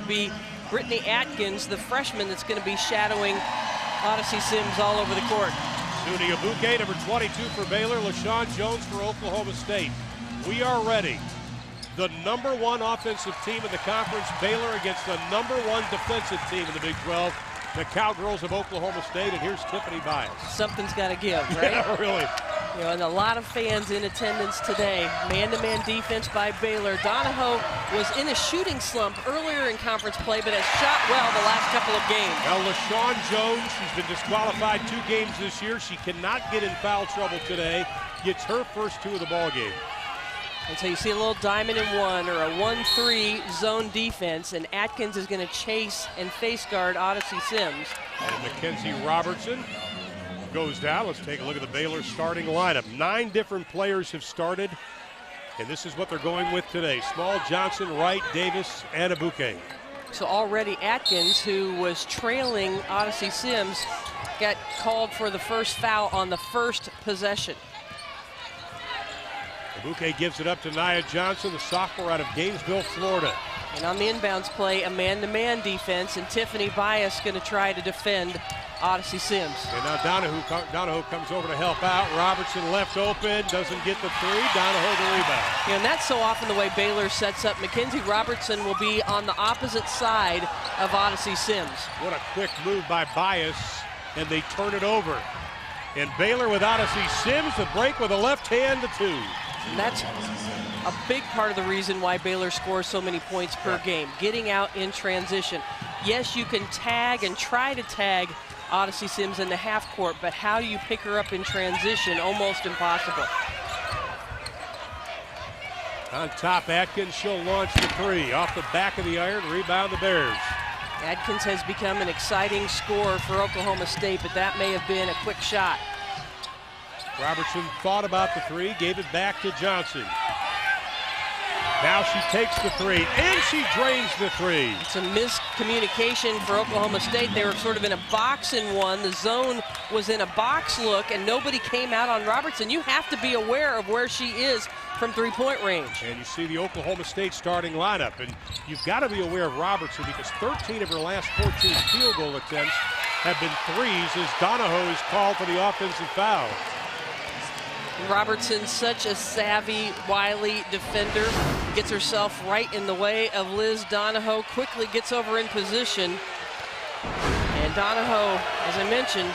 to be Brittany Atkins, the freshman that's going to be shadowing Odyssey Sims all over the court. Suni Abuke, number 22 for Baylor, LaShawn Jones for Oklahoma State. We are ready. The #1 offensive team in the conference, Baylor, against the #1 defensive team in the Big 12, the Cowgirls of Oklahoma State. And here's Tiffany Bias. Something's got to give, right? Yeah, really. You know, and a lot of fans in attendance today. Man-to-man defense by Baylor. Donahoe was in a shooting slump earlier in conference play, but has shot well the last couple of games. Now, LaShawn Jones, she's been disqualified 2 games this year. She cannot get in foul trouble today. Gets her first 2 of the ball game. And so you see a little diamond in 1 or a 1-3 zone defense, and Atkins is going to chase and face guard Odyssey Sims. And Mackenzie Robertson goes down. Let's take a look at the Baylor starting lineup. 9 different players have started, and this is what they're going with today. Small, Johnson, Wright, Davis, and Abuke. So already Atkins, who was trailing Odyssey Sims, got called for the first foul on the first possession. Abuke gives it up to Nia Johnson, the sophomore out of Gainesville, Florida. And on the inbounds play, a man-to-man defense, and Tiffany Bias going to try to defend Odyssey Sims. And now Donahoe comes over to help out. Robertson left open, doesn't get the 3. Donahoe the rebound. Yeah, and that's so often the way Baylor sets up. Mackenzie Robertson will be on the opposite side of Odyssey Sims. What a quick move by Bias, and they turn it over. And Baylor with Odyssey Sims, the break with a left hand, the 2. And that's a big part of the reason why Baylor scores so many points per game, getting out in transition. Yes, you can tag and try to tag Odyssey Sims in the half court, but how do you pick her up in transition? Almost impossible. On top, Atkins, she'll launch the 3. Off the back of the iron, rebound the Bears. Atkins has become an exciting scorer for Oklahoma State, but that may have been a quick shot. Robertson thought about the 3, gave it back to Johnson. Now she takes the 3, and she drains the 3. It's a miscommunication for Oklahoma State. They were sort of in a box in 1. The zone was in a box look, and nobody came out on Robertson. You have to be aware of where she is from 3-point range. And you see the Oklahoma State starting lineup, and you've got to be aware of Robertson because 13 of her last 14 field goal attempts have been 3s as Donahoe is called for the offensive foul. Robertson, such a savvy, wily defender, gets herself right in the way of Liz Donahoe, quickly gets over in position. And Donahoe, as I mentioned,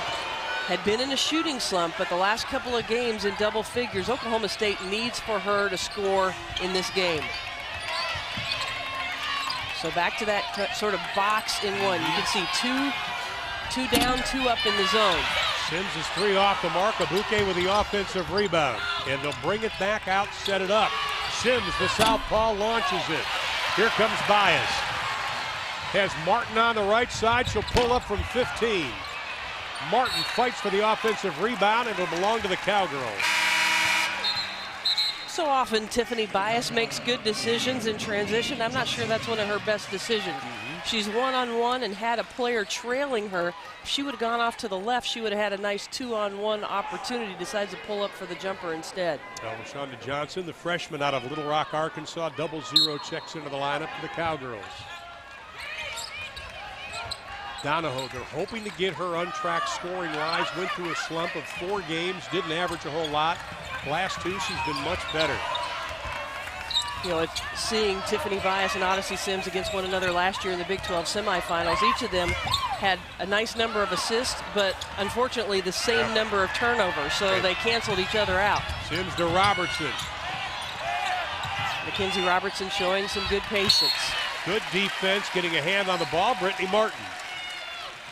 had been in a shooting slump, but the last couple of games in double figures. Oklahoma State needs for her to score in this game. So back to that sort of box in 1. You can see two down, 2 up in the zone. Sims is 3 off the mark. Abuke with the offensive rebound. And they'll bring it back out, set it up. Sims, the southpaw, launches it. Here comes Bias. Has Martin on the right side. She'll pull up from 15. Martin fights for the offensive rebound, and it'll belong to the Cowgirls. So often Tiffany Bias makes good decisions in transition. I'm not sure that's one of her best decisions. She's one-on-one and had a player trailing her. If she would have gone off to the left, she would have had a nice 2-on-1 opportunity. Decides to pull up for the jumper instead. LaShawn Johnson, the freshman out of Little Rock, Arkansas, 0-0 checks into the lineup for the Cowgirls. Donahoe, they're hoping to get her on track scoring rise. Went through a slump of 4 games, didn't average a whole lot. Last 2, she's been much better. You know, it's seeing Tiffany Bias and Odyssey Sims against one another last year in the Big 12 semifinals. Each of them had a nice number of assists, but unfortunately the same number of turnovers, so they canceled each other out. Sims to Robertson. Mackenzie Robertson showing some good patience. Good defense, getting a hand on the ball, Brittany Martin.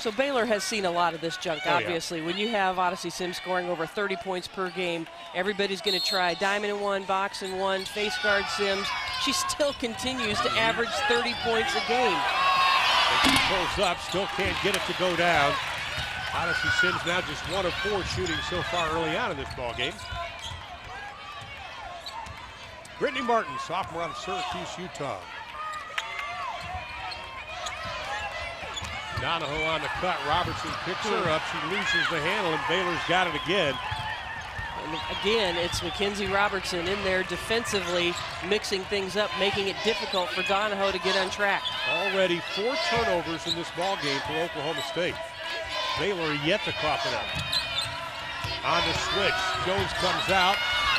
So Baylor has seen a lot of this junk, obviously. When you have Odyssey Sims scoring over 30 points per game, everybody's going to try diamond in 1, box in 1, face guard Sims. She still continues to average 30 points a game. She pulls up, still can't get it to go down. Odyssey Sims now just 1 of 4 shooting so far early on in this ball game. Brittany Martin, sophomore out of Syracuse, Utah. Donahoe on the cut. Robertson picks her up. She loses the handle, and Baylor's got it again. And again, it's Mackenzie Robertson in there defensively, mixing things up, making it difficult for Donahoe to get untracked. Already 4 turnovers in this ball game for Oklahoma State. Baylor yet to cough it up. On the switch, Jones comes out,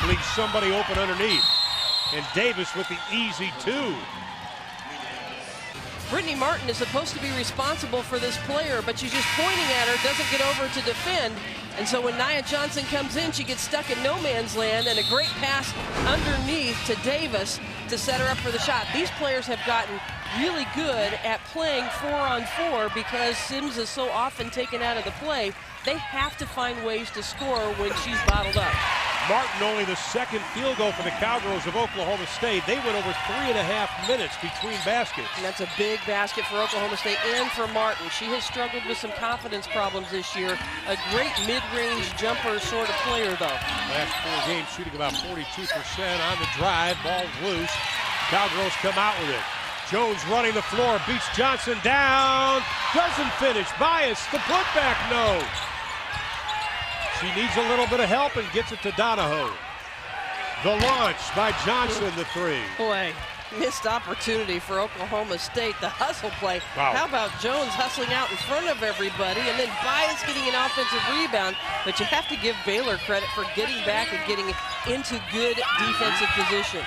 leaves somebody open underneath. And Davis with the easy 2. Brittany Martin is supposed to be responsible for this player, but she's just pointing at her, doesn't get over to defend. And so when Nia Johnson comes in, she gets stuck in no man's land, and a great pass underneath to Davis to set her up for the shot. These players have gotten really good at playing 4-on-4 because Sims is so often taken out of the play. They have to find ways to score when she's bottled up. Martin only the second field goal for the Cowgirls of Oklahoma State. They went over 3.5 minutes between baskets. And that's a big basket for Oklahoma State and for Martin. She has struggled with some confidence problems this year. A great mid-range jumper sort of player, though. Last 4 games shooting about 42% on the drive. Ball's loose. Cowgirls come out with it. Jones running the floor, beats Johnson down. Doesn't finish. Bias, the putback, no. She needs a little bit of help and gets it to Donahoe. The launch by Johnson, the 3. Boy, missed opportunity for Oklahoma State. The hustle play. Wow. How about Jones hustling out in front of everybody and then Bias getting an offensive rebound? But you have to give Baylor credit for getting back and getting into good defensive position.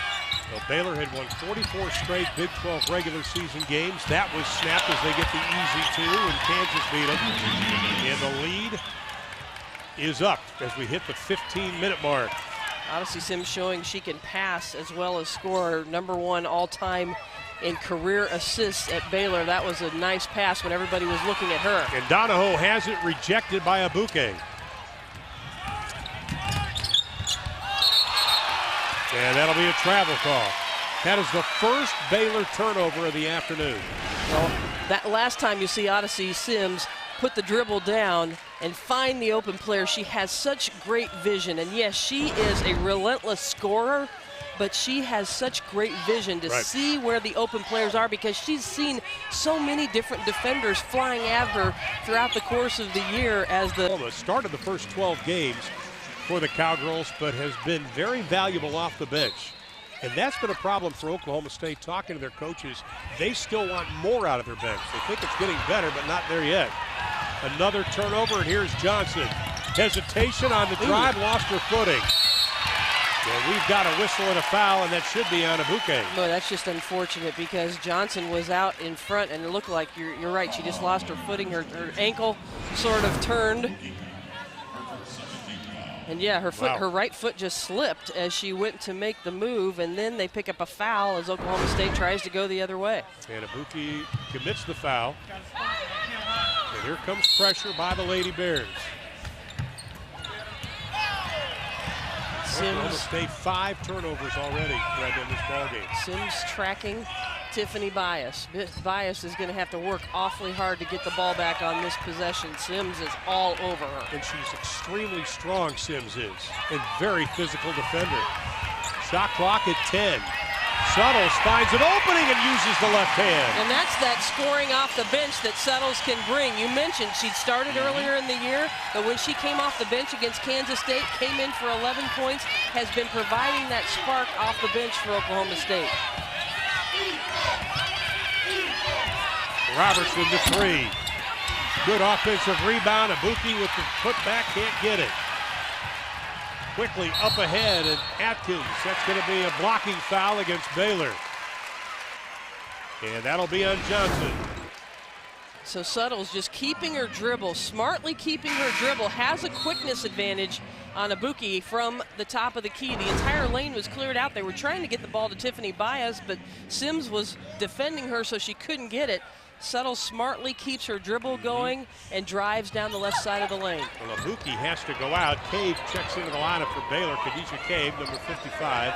Well, Baylor had won 44 straight Big 12 regular season games. That was snapped as they get the easy 2, and Kansas beat them. And the lead is up as we hit the 15-minute mark. Odyssey Sims showing she can pass as well as score. #1 all-time in career assists at Baylor. That was a nice pass when everybody was looking at her. And Donahoe has it rejected by Abuke. And that'll be a travel call. That is the first Baylor turnover of the afternoon. Well, that last time you see Odyssey Sims put the dribble down and find the open player, she has such great vision. And yes, she is a relentless scorer, but she has such great vision to see where the open players are because she's seen so many different defenders flying at her throughout the course of the year as the started the first 12 games for the Cowgirls, but has been very valuable off the bench. And that's been a problem for Oklahoma State. Talking to their coaches, they still want more out of their bench. They think it's getting better, but not there yet. Another turnover, and here's Johnson. Hesitation on the drive, lost her footing. Well, we've got a whistle and a foul, and that should be on Abuke. Boy, that's just unfortunate because Johnson was out in front, and it looked like, you're right, she just lost her footing. Her ankle sort of turned. And yeah, her right foot just slipped as she went to make the move, and then they pick up a foul as Oklahoma State tries to go the other way. And Abuke commits the foul. And here comes pressure by the Lady Bears. Oklahoma State 5 turnovers already right in this ballgame. Sims tracking Tiffany Bias. Bias is going to have to work awfully hard to get the ball back on this possession. Sims is all over her. And she's extremely strong, Sims is, and very physical defender. Shot clock at 10. Suttles finds an opening and uses the left hand. And that's that scoring off the bench that Suttles can bring. You mentioned she'd started earlier in the year, but when she came off the bench against Kansas State, came in for 11 points, has been providing that spark off the bench for Oklahoma State. Robertson to 3. Good offensive rebound. Abuke with the putback, can't get it. Quickly up ahead, and Atkins, that's going to be a blocking foul against Baylor. And that'll be on Johnson. So Suttles just keeping her dribble, smartly keeping her dribble, has a quickness advantage on Abuke from the top of the key. The entire lane was cleared out. They were trying to get the ball to Tiffany Bias, but Sims was defending her so she couldn't get it. Suttles smartly keeps her dribble going and drives down the left side of the lane. Well, Abuke has to go out. Cave checks into the lineup for Baylor. Khadijah Cave, number 55.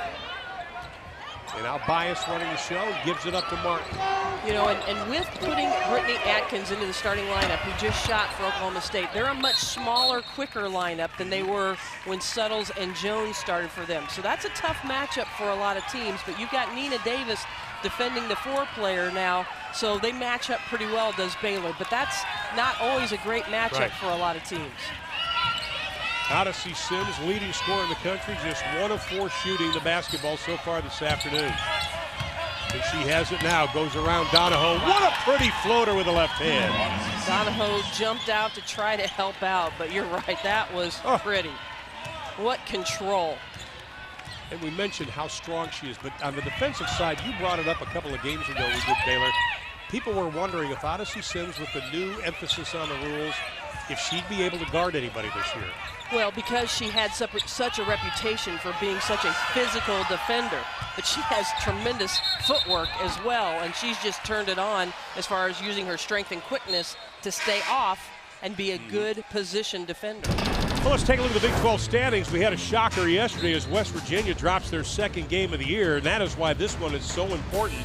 And now Bias running the show, gives it up to Martin. You know, and with putting Brittany Atkins into the starting lineup, who just shot for Oklahoma State, they're a much smaller, quicker lineup than they were when Suttles and Jones started for them. So that's a tough matchup for a lot of teams, but you've got Nina Davis defending the 4-player now, so they match up pretty well, does Baylor, but that's not always a great matchup for a lot of teams. Odyssey Sims, leading scorer in the country, just 1 of 4 shooting the basketball so far this afternoon. And she has it now, goes around Donahoe. What a pretty floater with the left hand. Donahoe jumped out to try to help out, but you're right, that was pretty. What control. And we mentioned how strong she is, but on the defensive side, you brought it up a couple of games ago, we did, Baylor. People were wondering if Odyssey Sims, with the new emphasis on the rules, if she'd be able to guard anybody this year. Well, because she had such a reputation for being such a physical defender, but she has tremendous footwork as well, and she's just turned it on as far as using her strength and quickness to stay off and be a good position defender. Well, let's take a look at the Big 12 standings. We had a shocker yesterday as West Virginia drops their second game of the year, and that is why this one is so important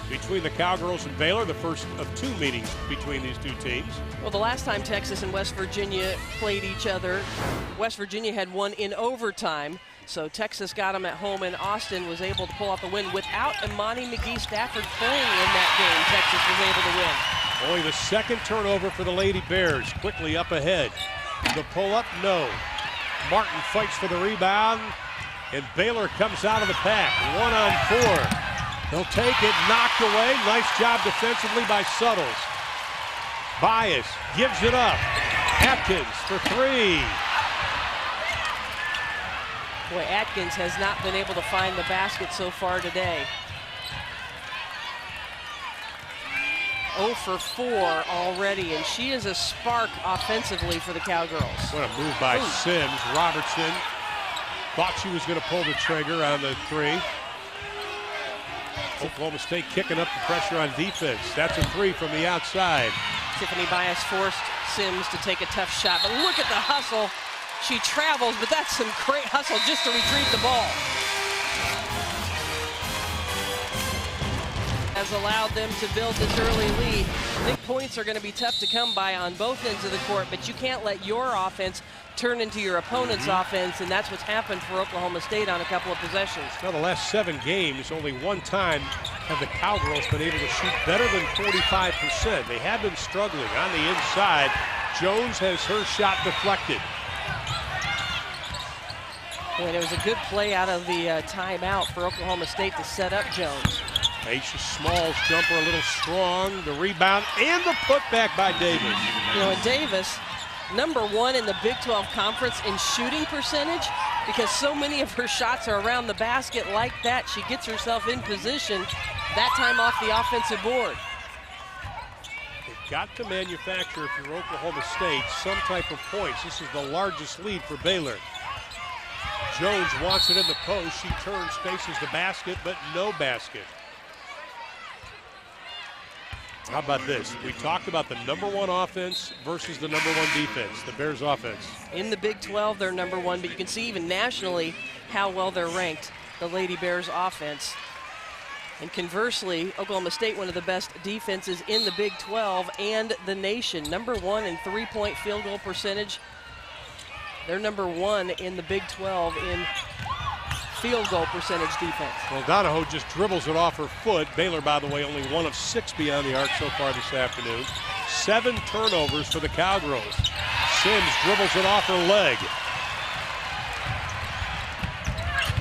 between the Cowgirls and Baylor, the first of 2 meetings between these 2 teams. Well, the last time Texas and West Virginia played each other, West Virginia had won in overtime. So Texas got them at home, and Austin was able to pull off the win without Imani McGee-Stafford playing in that game. Texas was able to win. Only the second turnover for the Lady Bears, quickly up ahead. The pull-up, no. Martin fights for the rebound, and Baylor comes out of the pack. 1 on 4. They'll take it, knocked away. Nice job defensively by Suttles. Bias gives it up. Atkins for 3. Boy, Atkins has not been able to find the basket so far today. 0 for 4 already, and she is a spark offensively for the Cowgirls. What a move by Sims. Robertson thought she was going to pull the trigger on the 3. Oklahoma State kicking up the pressure on defense. That's a 3 from the outside. Tiffany Bias forced Sims to take a tough shot, but look at the hustle. She travels, but that's some great hustle just to retrieve the ball. Has allowed them to build this early lead. I think points are going to be tough to come by on both ends of the court, but you can't let your offense turn into your opponent's offense, and that's what's happened for Oklahoma State on a couple of possessions. Now, the last 7 games, only 1 time have the Cowgirls been able to shoot better than 45%. They have been struggling on the inside. Jones has her shot deflected. Boy, there was a good play out of the timeout for Oklahoma State to set up Jones. Aisha Small's jumper a little strong. The rebound and the putback by Davis. You know, and Davis, #1 in the Big 12 Conference in shooting percentage, because so many of her shots are around the basket like that. She gets herself in position, that time off the offensive board. They've got to manufacture, if you're Oklahoma State, some type of points. This is the largest lead for Baylor. Jones wants it in the post. She turns, faces the basket, but no basket. How about this? We talked about the #1 offense versus the #1 defense, the Bears offense. In the Big 12, they're #1, but you can see even nationally how well they're ranked, the Lady Bears offense. And conversely, Oklahoma State, one of the best defenses in the Big 12 and the nation. #1 in 3-point field goal percentage. They're #1 in the Big 12 in field goal percentage defense. Well, Donahoe just dribbles it off her foot. Baylor, by the way, only 1 of 6 beyond the arc so far this afternoon. 7 turnovers for the Cowgirls. Sims dribbles it off her leg.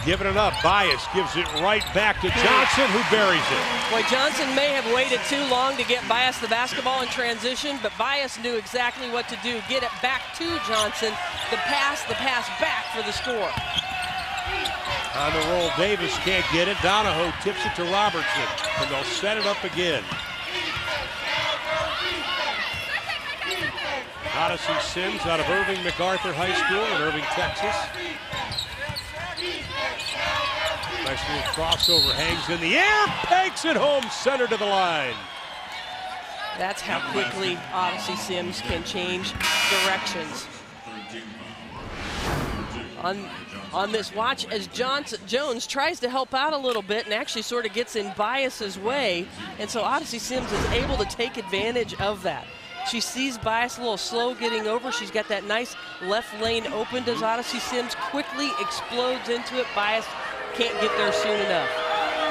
Giving it up. Bias gives it right back to Johnson, who buries it. Boy, Johnson may have waited too long to get Bias the basketball in transition, but Bias knew exactly what to do. Get it back to Johnson. The pass back for the score. On the roll, Davis can't get it. Donahoe tips it to Robertson, and they'll set it up again. Odyssey Sims out of Irving MacArthur High School in Irving, Texas. Nice little crossover, hangs in the air, pegs it home, center to the line. That's how quickly Odyssey Sims can change directions. On this watch as Jones tries to help out a little bit and actually sort of gets in Bias's way, and so Odyssey Sims is able to take advantage of that. She sees Bias a little slow getting over. She's got that nice left lane open. Does Odyssey Sims quickly explodes into it. Bias can't get there soon enough.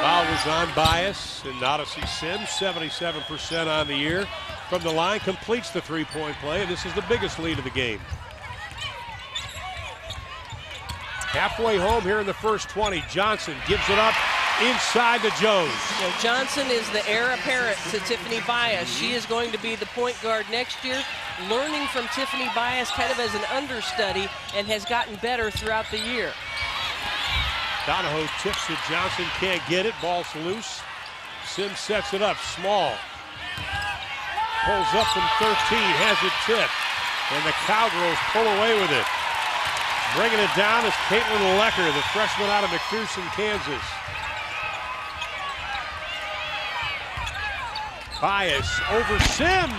Foul was on Bias, and Odyssey Sims, 77% on the year. From the line, completes the 3-point play, and this is the biggest lead of the game. Halfway home here in the first 20. Johnson gives it up inside to Jones. You know, Johnson is the heir apparent to Tiffany Bias. She is going to be the point guard next year, learning from Tiffany Bias kind of as an understudy, and has gotten better throughout the year. Donahoe tips it. Johnson can't get it. Ball's loose. Sims sets it up. Small. Pulls up from 13. Has it tipped. And the Cowgirls pull away with it. Bringing it down is Caitlin Lecker, the freshman out of McPherson, Kansas. Bias over Sims.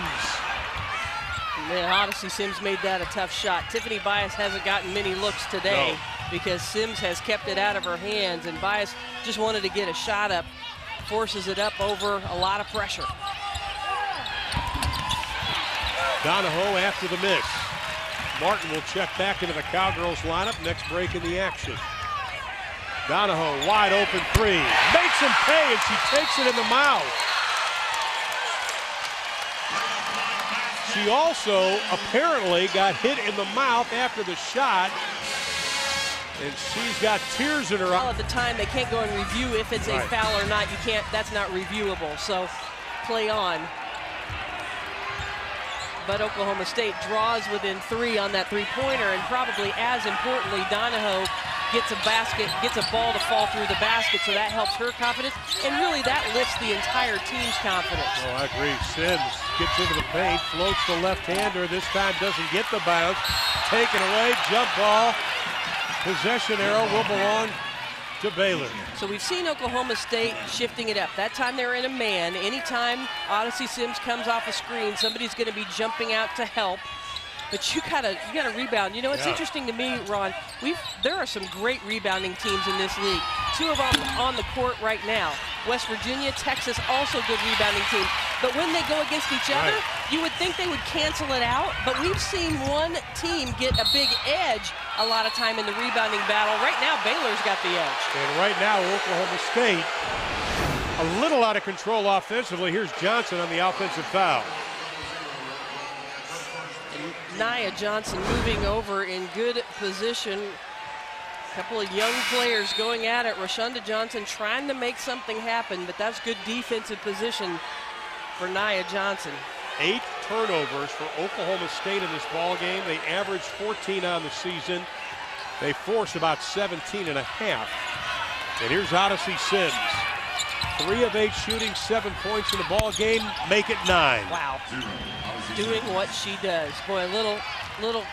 Man, Odyssey Sims made that a tough shot. Tiffany Bias hasn't gotten many looks today because Sims has kept it out of her hands, and Bias just wanted to get a shot up, forces it up over a lot of pressure. Donahoe after the miss. Martin will check back into the Cowgirls lineup. Next break in the action. Donahoe, wide open three. Makes him pay, and she takes it in the mouth. She also apparently got hit in the mouth after the shot, and she's got tears in her eyes. At the time, they can't go and review if it's a foul or not. You can't, that's not reviewable, so play on. But Oklahoma State draws within 3 on that three-pointer, and probably as importantly, Donahoe gets a basket, gets a ball to fall through the basket, so that helps her confidence, and really that lifts the entire team's confidence. Oh, I agree. Sims gets into the paint, floats the left-hander, this time doesn't get the bounce. Taken away, jump ball. Possession arrow will belong to Baylor. So we've seen Oklahoma State shifting it up. That time they're in a man. Anytime Odyssey Sims comes off a screen, somebody's going to be jumping out to help. But you gotta rebound. You know, it's interesting to me, Ron. There are some great rebounding teams in this league. 2 of them on the court right now. West Virginia, Texas, also good rebounding teams. But when they go against each other, you would think they would cancel it out. But we've seen one team get a big edge a lot of time in the rebounding battle. Right now, Baylor's got the edge. And right now, Oklahoma State a little out of control offensively. Here's Johnson on the offensive foul. Nia Johnson moving over in good position. A couple of young players going at it. Rashonda Johnson trying to make something happen, but that's good defensive position for Nia Johnson. 8 turnovers for Oklahoma State in this ball game. They averaged 14 on the season. They forced about 17 and a half. And here's Odyssey Sims. 3 of 8 shooting, 7 points in the ball game. Make it 9. Wow. Doing what she does. Boy, a little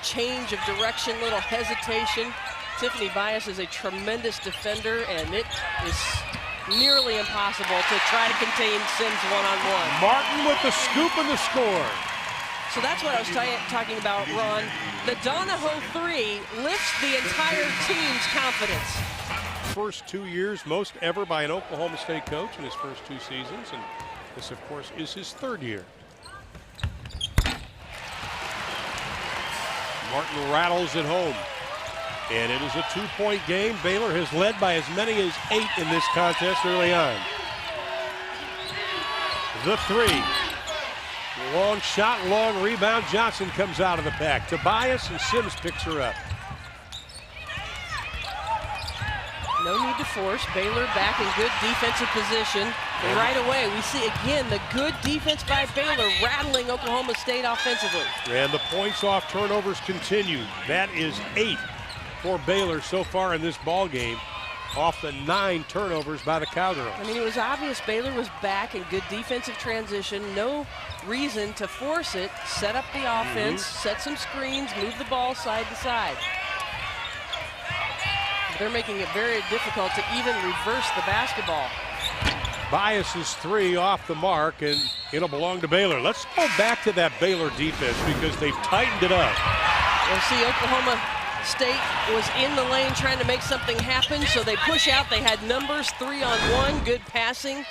change of direction, little hesitation. Tiffany Bias is a tremendous defender, and it is nearly impossible to try to contain Sims one-on-one. Martin with the scoop and the score. So that's what I was talking about, Ron. The Donahoe 3 lifts the entire team's confidence. First 2 years, most ever by an Oklahoma State coach in his first 2 seasons, and this, of course, is his 3rd year. Martin rattles it home. And it is a 2-point game. Baylor has led by as many as 8 in this contest early on. The 3. Long shot, long rebound. Johnson comes out of the pack. Tobias, and Sims picks her up. No need to force. Baylor back in good defensive position. And right away, we see again the good defense by Baylor rattling Oklahoma State offensively. And the points off turnovers continue. That is 8 for Baylor so far in this ball game, off the 9 turnovers by the Cowgirls. I mean, it was obvious Baylor was back in good defensive transition. No reason to force it. Set up the offense, set some screens, move the ball side to side. They're making it very difficult to even reverse the basketball. Bias's 3 off the mark, and it'll belong to Baylor. Let's go back to that Baylor defense because they've tightened it up. We'll see Oklahoma State was in the lane trying to make something happen, so they push out. They had numbers, 3-on-1, good passing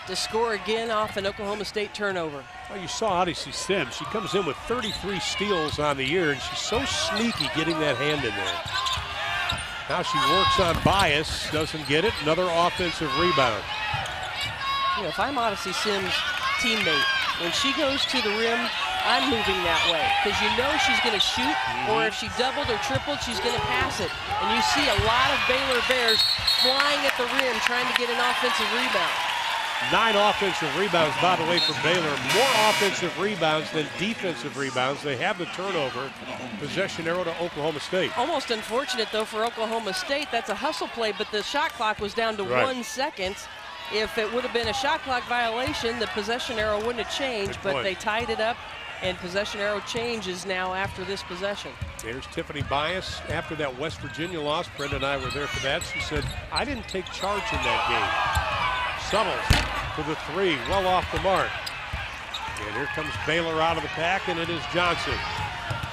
to score again off an Oklahoma State turnover. Well, you saw Odyssey Sims. She comes in with 33 steals on the year, and she's so sneaky getting that hand in there. Now she works on Bias, doesn't get it. Another offensive rebound. You know, if I'm Odyssey Sims' teammate, when she goes to the rim I'm moving that way, because you know she's going to shoot, or if she doubled or tripled, she's going to pass it. And you see a lot of Baylor Bears flying at the rim, trying to get an offensive rebound. 9 offensive rebounds, by the way, for Baylor. More offensive rebounds than defensive rebounds. They have the turnover. Possession arrow to Oklahoma State. Almost unfortunate, though, for Oklahoma State. That's a hustle play, but the shot clock was down to 1 second. If it would have been a shot clock violation, the possession arrow wouldn't have changed, but they tied it up, and possession arrow changes now after this possession. There's Tiffany Bias. After that West Virginia loss, Brenda and I were there for that. She said, I didn't take charge in that game. Suttles for the 3, well off the mark. And here comes Baylor out of the pack, and it is Johnson.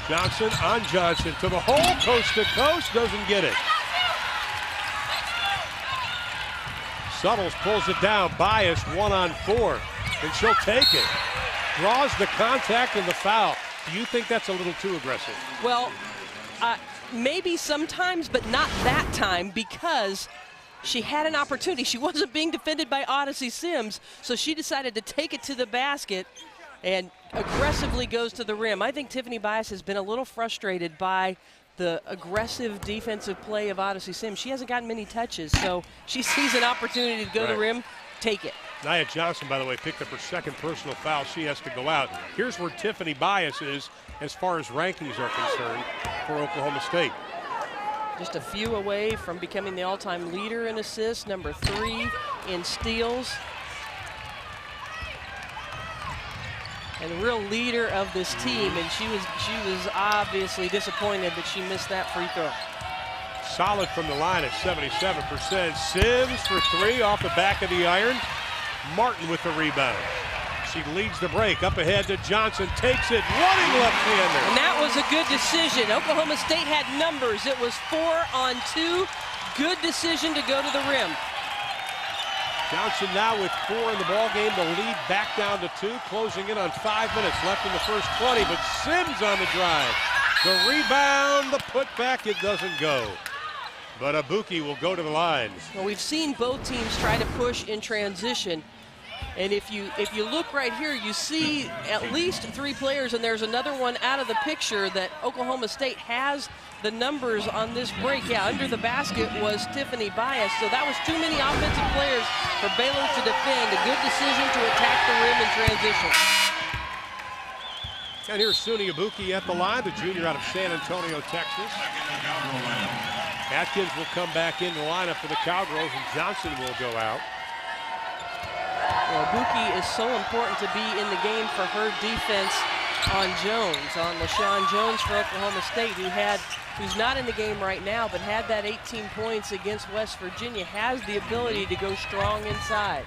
Johnson on Johnson to the hole, coast to coast, doesn't get it. Suttles pulls it down, Bias 1-on-4, and she'll take it. Draws the contact and the foul. Do you think that's a little too aggressive? Well, maybe sometimes, but not that time, because she had an opportunity. She wasn't being defended by Odyssey Sims, so she decided to take it to the basket and aggressively goes to the rim. I think Tiffany Bias has been a little frustrated by the aggressive defensive play of Odyssey Sims. She hasn't gotten many touches, so she sees an opportunity to go to the rim, take it. Nia Johnson, by the way, picked up her 2nd personal foul. She has to go out. Here's where Tiffany Bias is as far as rankings are concerned for Oklahoma State. Just a few away from becoming the all-time leader in assists, number 3 in steals. And the real leader of this team, and she was obviously disappointed that she missed that free throw. Solid from the line at 77%. Sims for 3 off the back of the iron. Martin with the rebound. She leads the break, up ahead to Johnson, takes it, running left-hander. And that was a good decision. Oklahoma State had numbers. It was 4-on-2. Good decision to go to the rim. Johnson now with 4 in the ball game. The lead back down to 2, closing in on 5 minutes left in the first 20, but Sims on the drive. The rebound, the putback, it doesn't go. But Abuki will go to the line. Well, we've seen both teams try to push in transition. And if you look right here, you see at least 3 players, and there's another one out of the picture that Oklahoma State has the numbers on this break. Yeah, under the basket was Tiffany Bias, so that was too many offensive players for Baylor to defend. A good decision to attack the rim in transition. And here's Suni Abuki at the line, the junior out of San Antonio, Texas. Atkins will come back in the lineup for the Cowgirls, and Johnson will go out. Well, Abuki is so important to be in the game for her defense on Jones, on LaShawn Jones for Oklahoma State, who's not in the game right now, but had that 18 points against West Virginia, has the ability to go strong inside.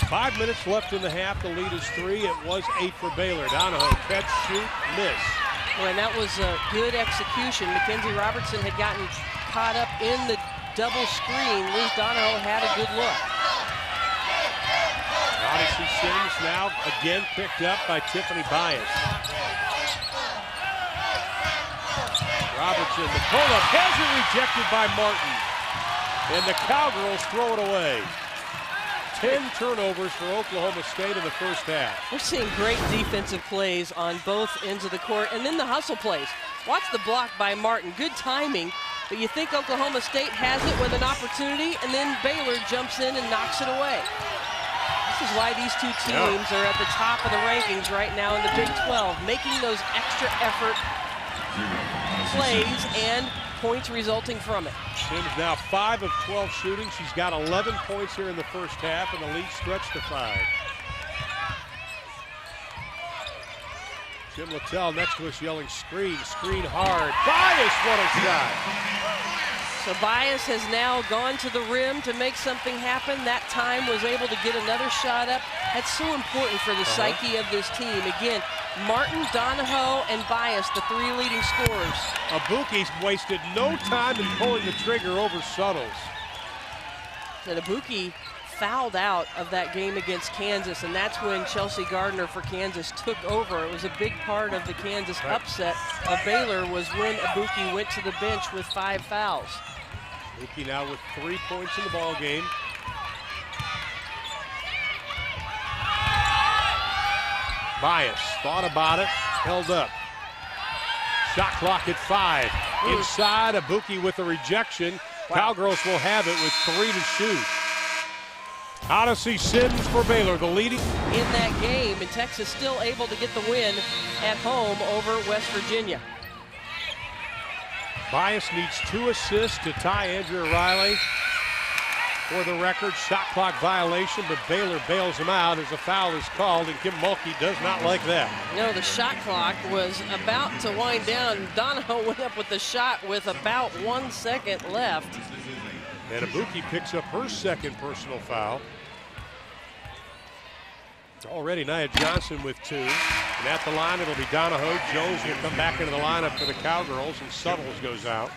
5 minutes left in the half. The lead is 3. It was 8 for Baylor. Donahoe, catch, shoot, miss. Well, and that was a good execution. Mackenzie Robertson had gotten caught up in the double screen. Liz Donahoe had a good look. Odyssey Sims now again picked up by Tiffany Bias. Robertson, the pull-up, has it rejected by Martin. And the Cowgirls throw it away. 10 turnovers for Oklahoma State in the first half. We're seeing great defensive plays on both ends of the court, and then the hustle plays. Watch the block by Martin. Good timing, but you think Oklahoma State has it with an opportunity, and then Baylor jumps in and knocks it away. This is why these 2 teams are at the top of the rankings right now in the Big 12, making those extra effort plays and points resulting from it. Sims now 5 of 12 shooting. She's got 11 points here in the first half, and the lead stretched to 5. Jim Littell next to us yelling, screen, screen hard. Bias, what a shot. So Bias has now gone to the rim to make something happen. That time was able to get another shot up. That's so important for the psyche of this team. Again, Martin, Donahoe, and Bias, the 3 leading scorers. Abuki's wasted no time in pulling the trigger over Suttles. And Abuki fouled out of that game against Kansas, and that's when Chelsea Gardner for Kansas took over. It was a big part of the Kansas upset of Baylor was when Abuki went to the bench with 5 fouls. Abuki now with 3 points in the ball game. Bias thought about it, held up. Shot clock at 5. Inside, Abuki with a rejection. Wow. Cowgirls will have it with 3 to shoot. Odyssey Sims for Baylor, the leading in that game, and Texas still able to get the win at home over West Virginia. Bias needs 2 assists to tie Andrea Riley for the record. Shot clock violation, but Baylor bails him out as a foul is called, and Kim Mulkey does not like that. No, the shot clock was about to wind down. Donahoe went up with the shot with about 1 second left. And Abuki picks up her second personal foul. Already Nia Johnson with 2. And at the line, it'll be Donahoe. Jones will come back into the lineup for the Cowgirls, and Suttles goes out.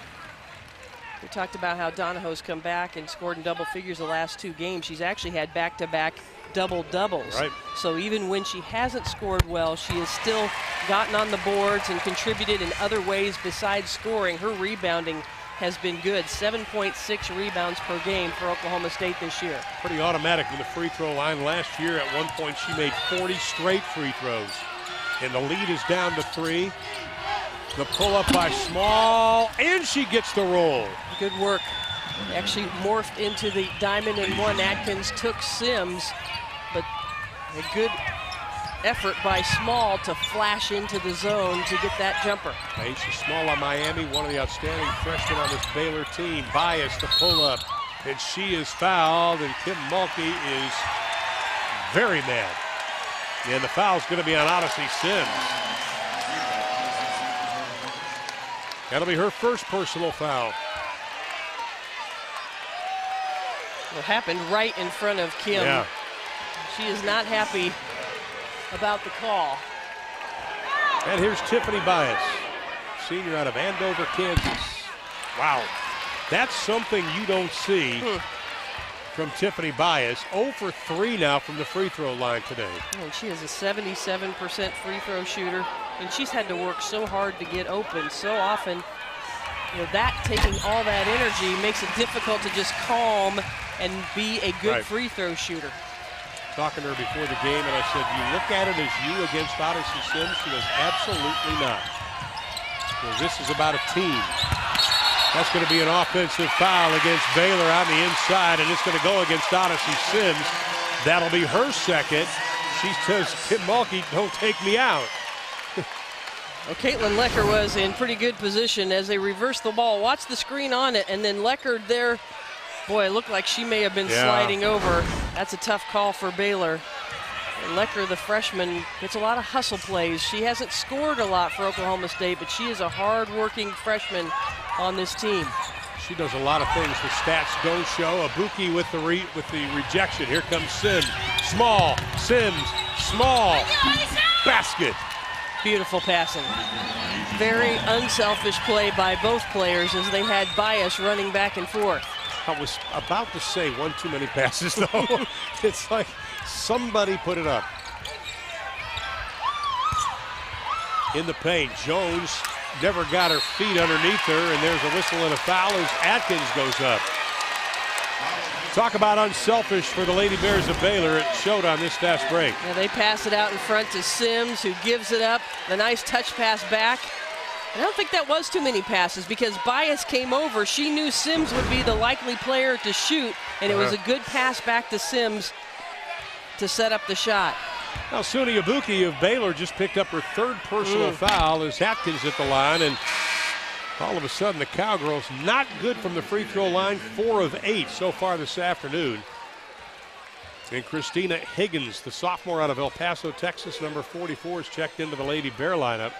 We talked about how Donahoe's come back and scored in double figures the last 2 games. She's actually had back-to-back double-doubles. Right. So even when she hasn't scored well, she has still gotten on the boards and contributed in other ways besides scoring. Her rebounding has been good. 7.6 rebounds per game for Oklahoma State this year. Pretty automatic from the free throw line. Last year at one point she made 40 straight free throws. And the lead is down to 3. The pull up by Small, and she gets the roll. Good work. Actually morphed into the diamond and one. Atkins took Sims, but a good effort by Small to flash into the zone to get that jumper. Aisha Small on Miami, one of the outstanding freshmen on this Baylor team. Bias the pull up, and she is fouled, and Kim Mulkey is very mad. And the foul's going to be on Odyssey Sims. That'll be her first personal foul. It happened right in front of Kim. Yeah. She is not happy about the call. And here's Tiffany Bias, senior out of Andover, Kansas. Wow, that's something you don't see from Tiffany Bias. 0 for 3 now from the free throw line today. And she is a 77% free throw shooter, and she's had to work so hard to get open so often. You know, that taking all that energy makes it difficult to just calm and be a good free throw shooter. Talking to her before the game, and I said, "You look at it as you against Odyssey Sims?" She goes, "Absolutely not." Well, this is about a team. That's going to be an offensive foul against Baylor on the inside, and it's going to go against Odyssey Sims. That'll be her second. She says, "Kim Mulkey, don't take me out." Well, Caitlin Lecker was in pretty good position as they reversed the ball. Watch the screen on it, and then Lecker there. Boy, it looked like she may have been sliding over. That's a tough call for Baylor. And Lecker, the freshman, gets a lot of hustle plays. She hasn't scored a lot for Oklahoma State, but she is a hard-working freshman on this team. She does a lot of things the stats don't show. Abuki with the rejection. Here comes Sims. Small, Sims, Small, basket. Beautiful passing. Very unselfish play by both players as they had Bias running back and forth. I was about to say one too many passes, though. It's like somebody put it up. In the paint, Jones never got her feet underneath her, and there's a whistle and a foul as Atkins goes up. Talk about unselfish for the Lady Bears of Baylor. It showed on this fast break. Yeah, they pass it out in front to Sims, who gives it up. The nice touch pass back. I don't think that was too many passes because Bias came over. She knew Sims would be the likely player to shoot, and it was a good pass back to Sims to set up the shot. Now, Suni Abuki of Baylor just picked up her third personal foul as Atkins at the line, and all of a sudden the Cowgirls not good from the free throw line, 4 of 8 so far this afternoon. And Christina Higgins, the sophomore out of El Paso, Texas, number 44, is checked into the Lady Bear lineup.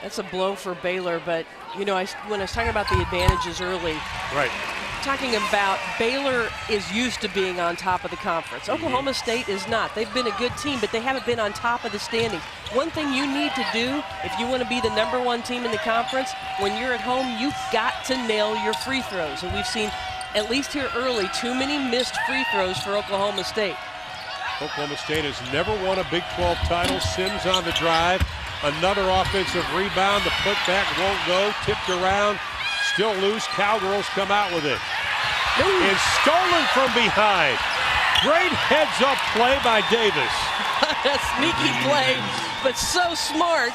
That's a blow for Baylor, but you know, when I was talking about the advantages early, talking about Baylor is used to being on top of the conference. Oklahoma State is not. They've been a good team, but they haven't been on top of the standings. One thing you need to do if you want to be the #1 team in the conference, when you're at home, you've got to nail your free throws. And we've seen, at least here early, too many missed free throws for Oklahoma State. Oklahoma State has never won a Big 12 title. Sims on the drive. Another offensive rebound. The putback won't go. Tipped around. Still loose. Cowgirls come out with it. And stolen from behind. Great heads-up play by Davis. A sneaky play, but so smart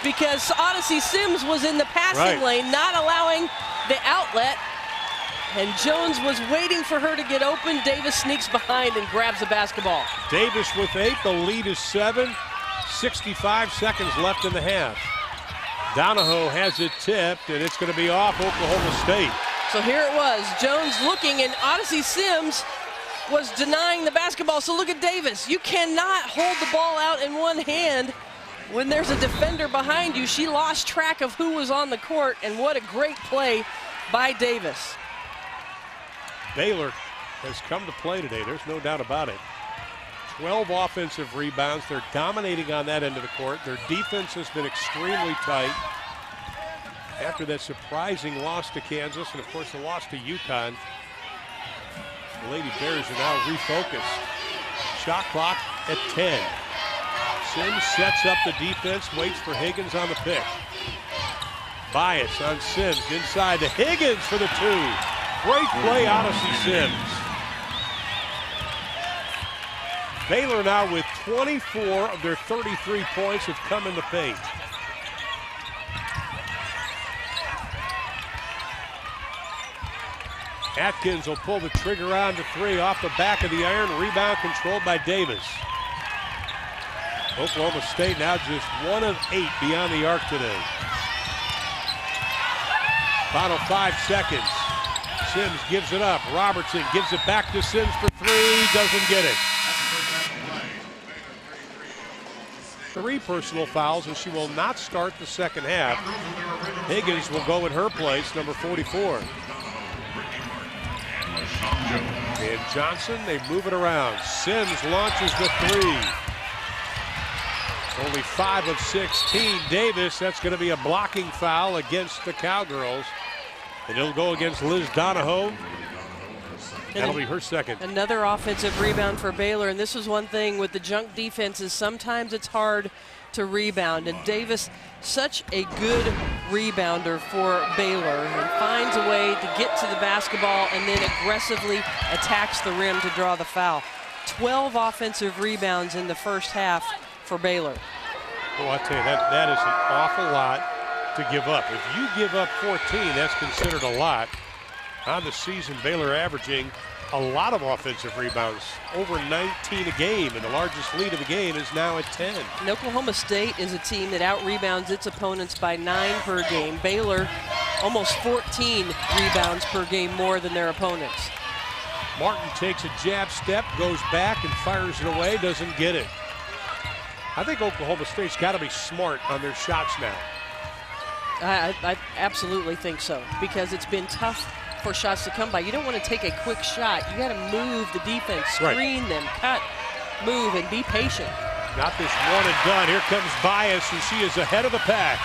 because Odyssey Sims was in the passing lane, not allowing the outlet. And Jones was waiting for her to get open. Davis sneaks behind and grabs the basketball. Davis with 8, the lead is 7. 65 seconds left in the half. Donahoe has it tipped, and it's going to be off Oklahoma State. So here it was, Jones looking, and Odyssey Sims was denying the basketball. So look at Davis. You cannot hold the ball out in one hand when there's a defender behind you. She lost track of who was on the court, and what a great play by Davis. Baylor has come to play today. There's no doubt about it. 12 offensive rebounds. They're dominating on that end of the court. Their defense has been extremely tight after that surprising loss to Kansas and, of course, the loss to UConn. The Lady Bears are now refocused. Shot clock at 10. Sims sets up the defense, waits for Higgins on the pick. Bias on Sims inside to Higgins for the 2. Great play, Odyssey Sims. Baylor now with 24 of their 33 points have come in the paint. Atkins will pull the trigger on to 3 off the back of the iron. Rebound controlled by Davis. Oklahoma State now just 1 of 8 beyond the arc today. Final 5 seconds. Sims gives it up. Robertson gives it back to Sims for 3. Doesn't get it. 3 personal fouls, and she will not start the second half. Higgins will go in her place, number 44. And Johnson, they move it around. Sims launches the 3. Only 5 of 16. Davis, that's going to be a blocking foul against the Cowgirls. And it'll go against Liz Donahoe. That'll be her second. Another offensive rebound for Baylor, and this was one thing with the junk defenses. Sometimes it's hard to rebound, and Davis, such a good rebounder for Baylor, and finds a way to get to the basketball and then aggressively attacks the rim to draw the foul. 12 offensive rebounds in the first half for Baylor. Well, I tell you, that is an awful lot to give up. If you give up 14, that's considered a lot. On the season, Baylor averaging a lot of offensive rebounds, over 19 a game, and the largest lead of the game is now at 10. And Oklahoma State is a team that out-rebounds its opponents by 9 per game. Baylor, almost 14 rebounds per game more than their opponents. Martin takes a jab step, goes back and fires it away, doesn't get it. I think Oklahoma State's got to be smart on their shots now. I absolutely think so, because it's been tough for shots to come by. You don't want to take a quick shot. You got to move the defense, screen them, cut, move, and be patient. Not this one and done. Here comes Bias, and she is ahead of the pack.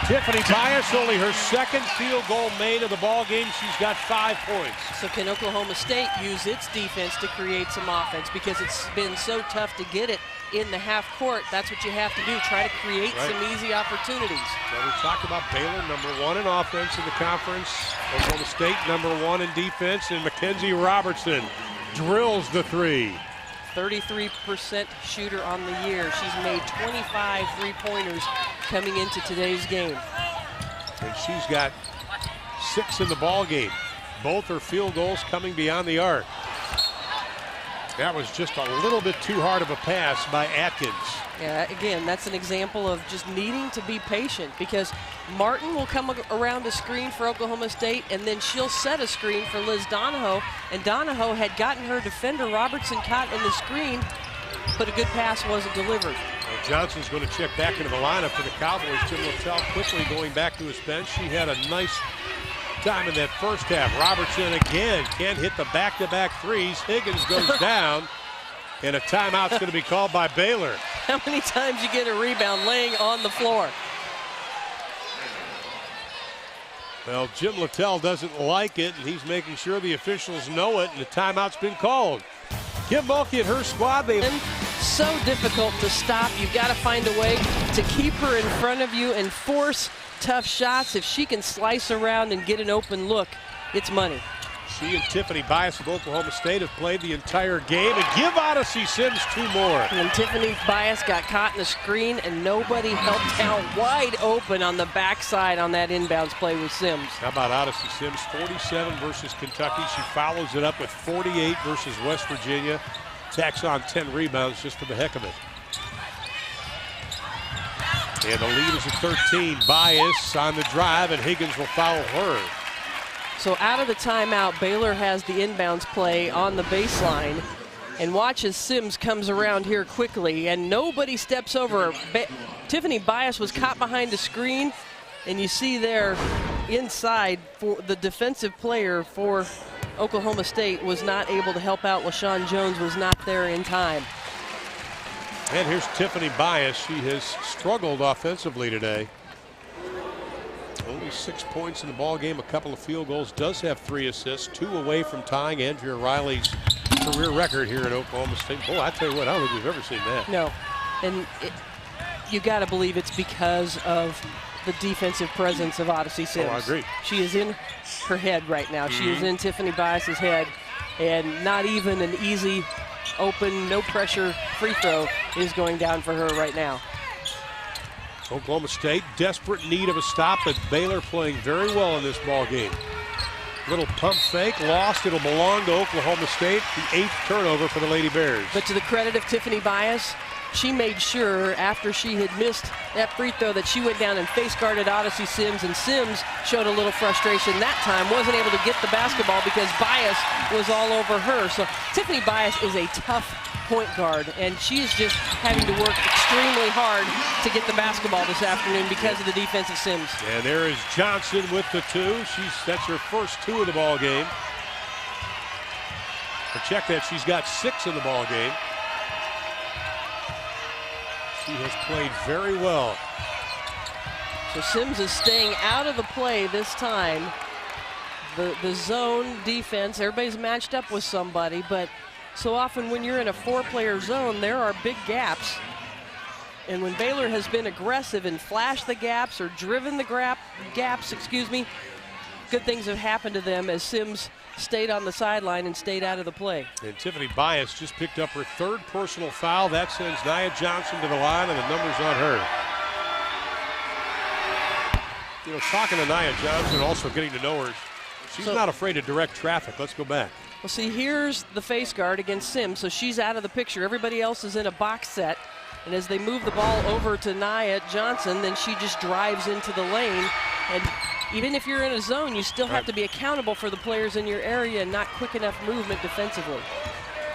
Tiffany Bias, only her second field goal made of the ball game. She's got 5 points. So can Oklahoma State use its defense to create some offense? Because it's been so tough to get it in the half court. That's what you have to do, try to create some easy opportunities. Well, we talked about Baylor, #1 in offense in the conference. Oklahoma State, #1 in defense. And Mackenzie Robertson drills the 3. 33% shooter on the year. She's made 25 three-pointers coming into today's game. And she's got 6 in the ball game. Both her field goals coming beyond the arc. That was just a little bit too hard of a pass by Atkins. Yeah, again, that's an example of just needing to be patient, because Martin will come around a screen for Oklahoma State, and then she'll set a screen for Liz Donahoe, and Donahoe had gotten her defender Robertson caught in the screen, but a good pass wasn't delivered. Well, Johnson's going to check back into the lineup for the Cowboys. Jim Littell quickly going back to his bench. She had a nice time in that first half. Robertson again can't hit the back-to-back threes. Higgins goes down, and a timeout's going to be called by Baylor. How many times you get a rebound laying on the floor? Well, Jim Littell doesn't like it, and he's making sure the officials know it, and the timeout's been called. Kim Mulkey and her squad, so difficult to stop. You've got to find a way to keep her in front of you and force tough shots. If she can slice around and get an open look, it's money. She and Tiffany Bias of Oklahoma State have played the entire game, and give Odyssey Sims 2 more. And Tiffany Bias got caught in the screen, and nobody helped out wide open on the backside on that inbounds play with Sims. How about Odyssey Sims? 47 versus Kentucky. She follows it up with 48 versus West Virginia. Tacks on 10 rebounds just for the heck of it. And the lead is at 13. Bias on the drive, and Higgins will foul her. So out of the timeout, Baylor has the inbounds play on the baseline. And watch as Sims comes around here quickly, and nobody steps over. Tiffany Bias was caught behind the screen, and you see there inside for the defensive player for Oklahoma State was not able to help out. LaShawn Jones was not there in time. And here's Tiffany Bias. She has struggled offensively today. Only 6 points in the ball game, a couple of field goals, does have 3 assists, 2 away from tying Andrea Riley's career record here at Oklahoma State. Boy, I tell you what, I don't think we've ever seen that. No, and you got to believe it's because of the defensive presence of Odyssey Sims. Oh, I agree. She is in her head right now. She is in Tiffany Bias's head, and not even an easy, open, no pressure free throw is going down for her right now. Oklahoma State, desperate need of a stop, but Baylor playing very well in this ball game. Little pump fake, lost. It'll belong to Oklahoma State, the 8th turnover for the Lady Bears. But to the credit of Tiffany Bias, she made sure after she had missed that free throw that she went down and face guarded Odyssey Sims, and Sims showed a little frustration that time, wasn't able to get the basketball because Bias was all over her. So Tiffany Bias is a tough point guard, and she's just having to work extremely hard to get the basketball this afternoon because of the defense of Sims. And there is Johnson with the 2. That's her first 2 of the ball game. But check that, she's got 6 in the ball game. She has played very well. So Sims is staying out of the play this time. The zone defense, everybody's matched up with somebody, but so often when you're in a 4-player zone, there are big gaps. And when Baylor has been aggressive and flashed the gaps or driven the gaps, good things have happened to them as Sims stayed on the sideline and stayed out of the play. And Tiffany Bias just picked up her 3rd personal foul. That sends Nia Johnson to the line, and the number's on her. You know, talking to Nia Johnson, also getting to know her, she's not afraid to direct traffic. Let's go back. Well, see, here's the face guard against Sims, so she's out of the picture. Everybody else is in a box set, and as they move the ball over to Nia Johnson, then she just drives into the lane. And even if you're in a zone, you still have to be accountable for the players in your area and not quick enough movement defensively.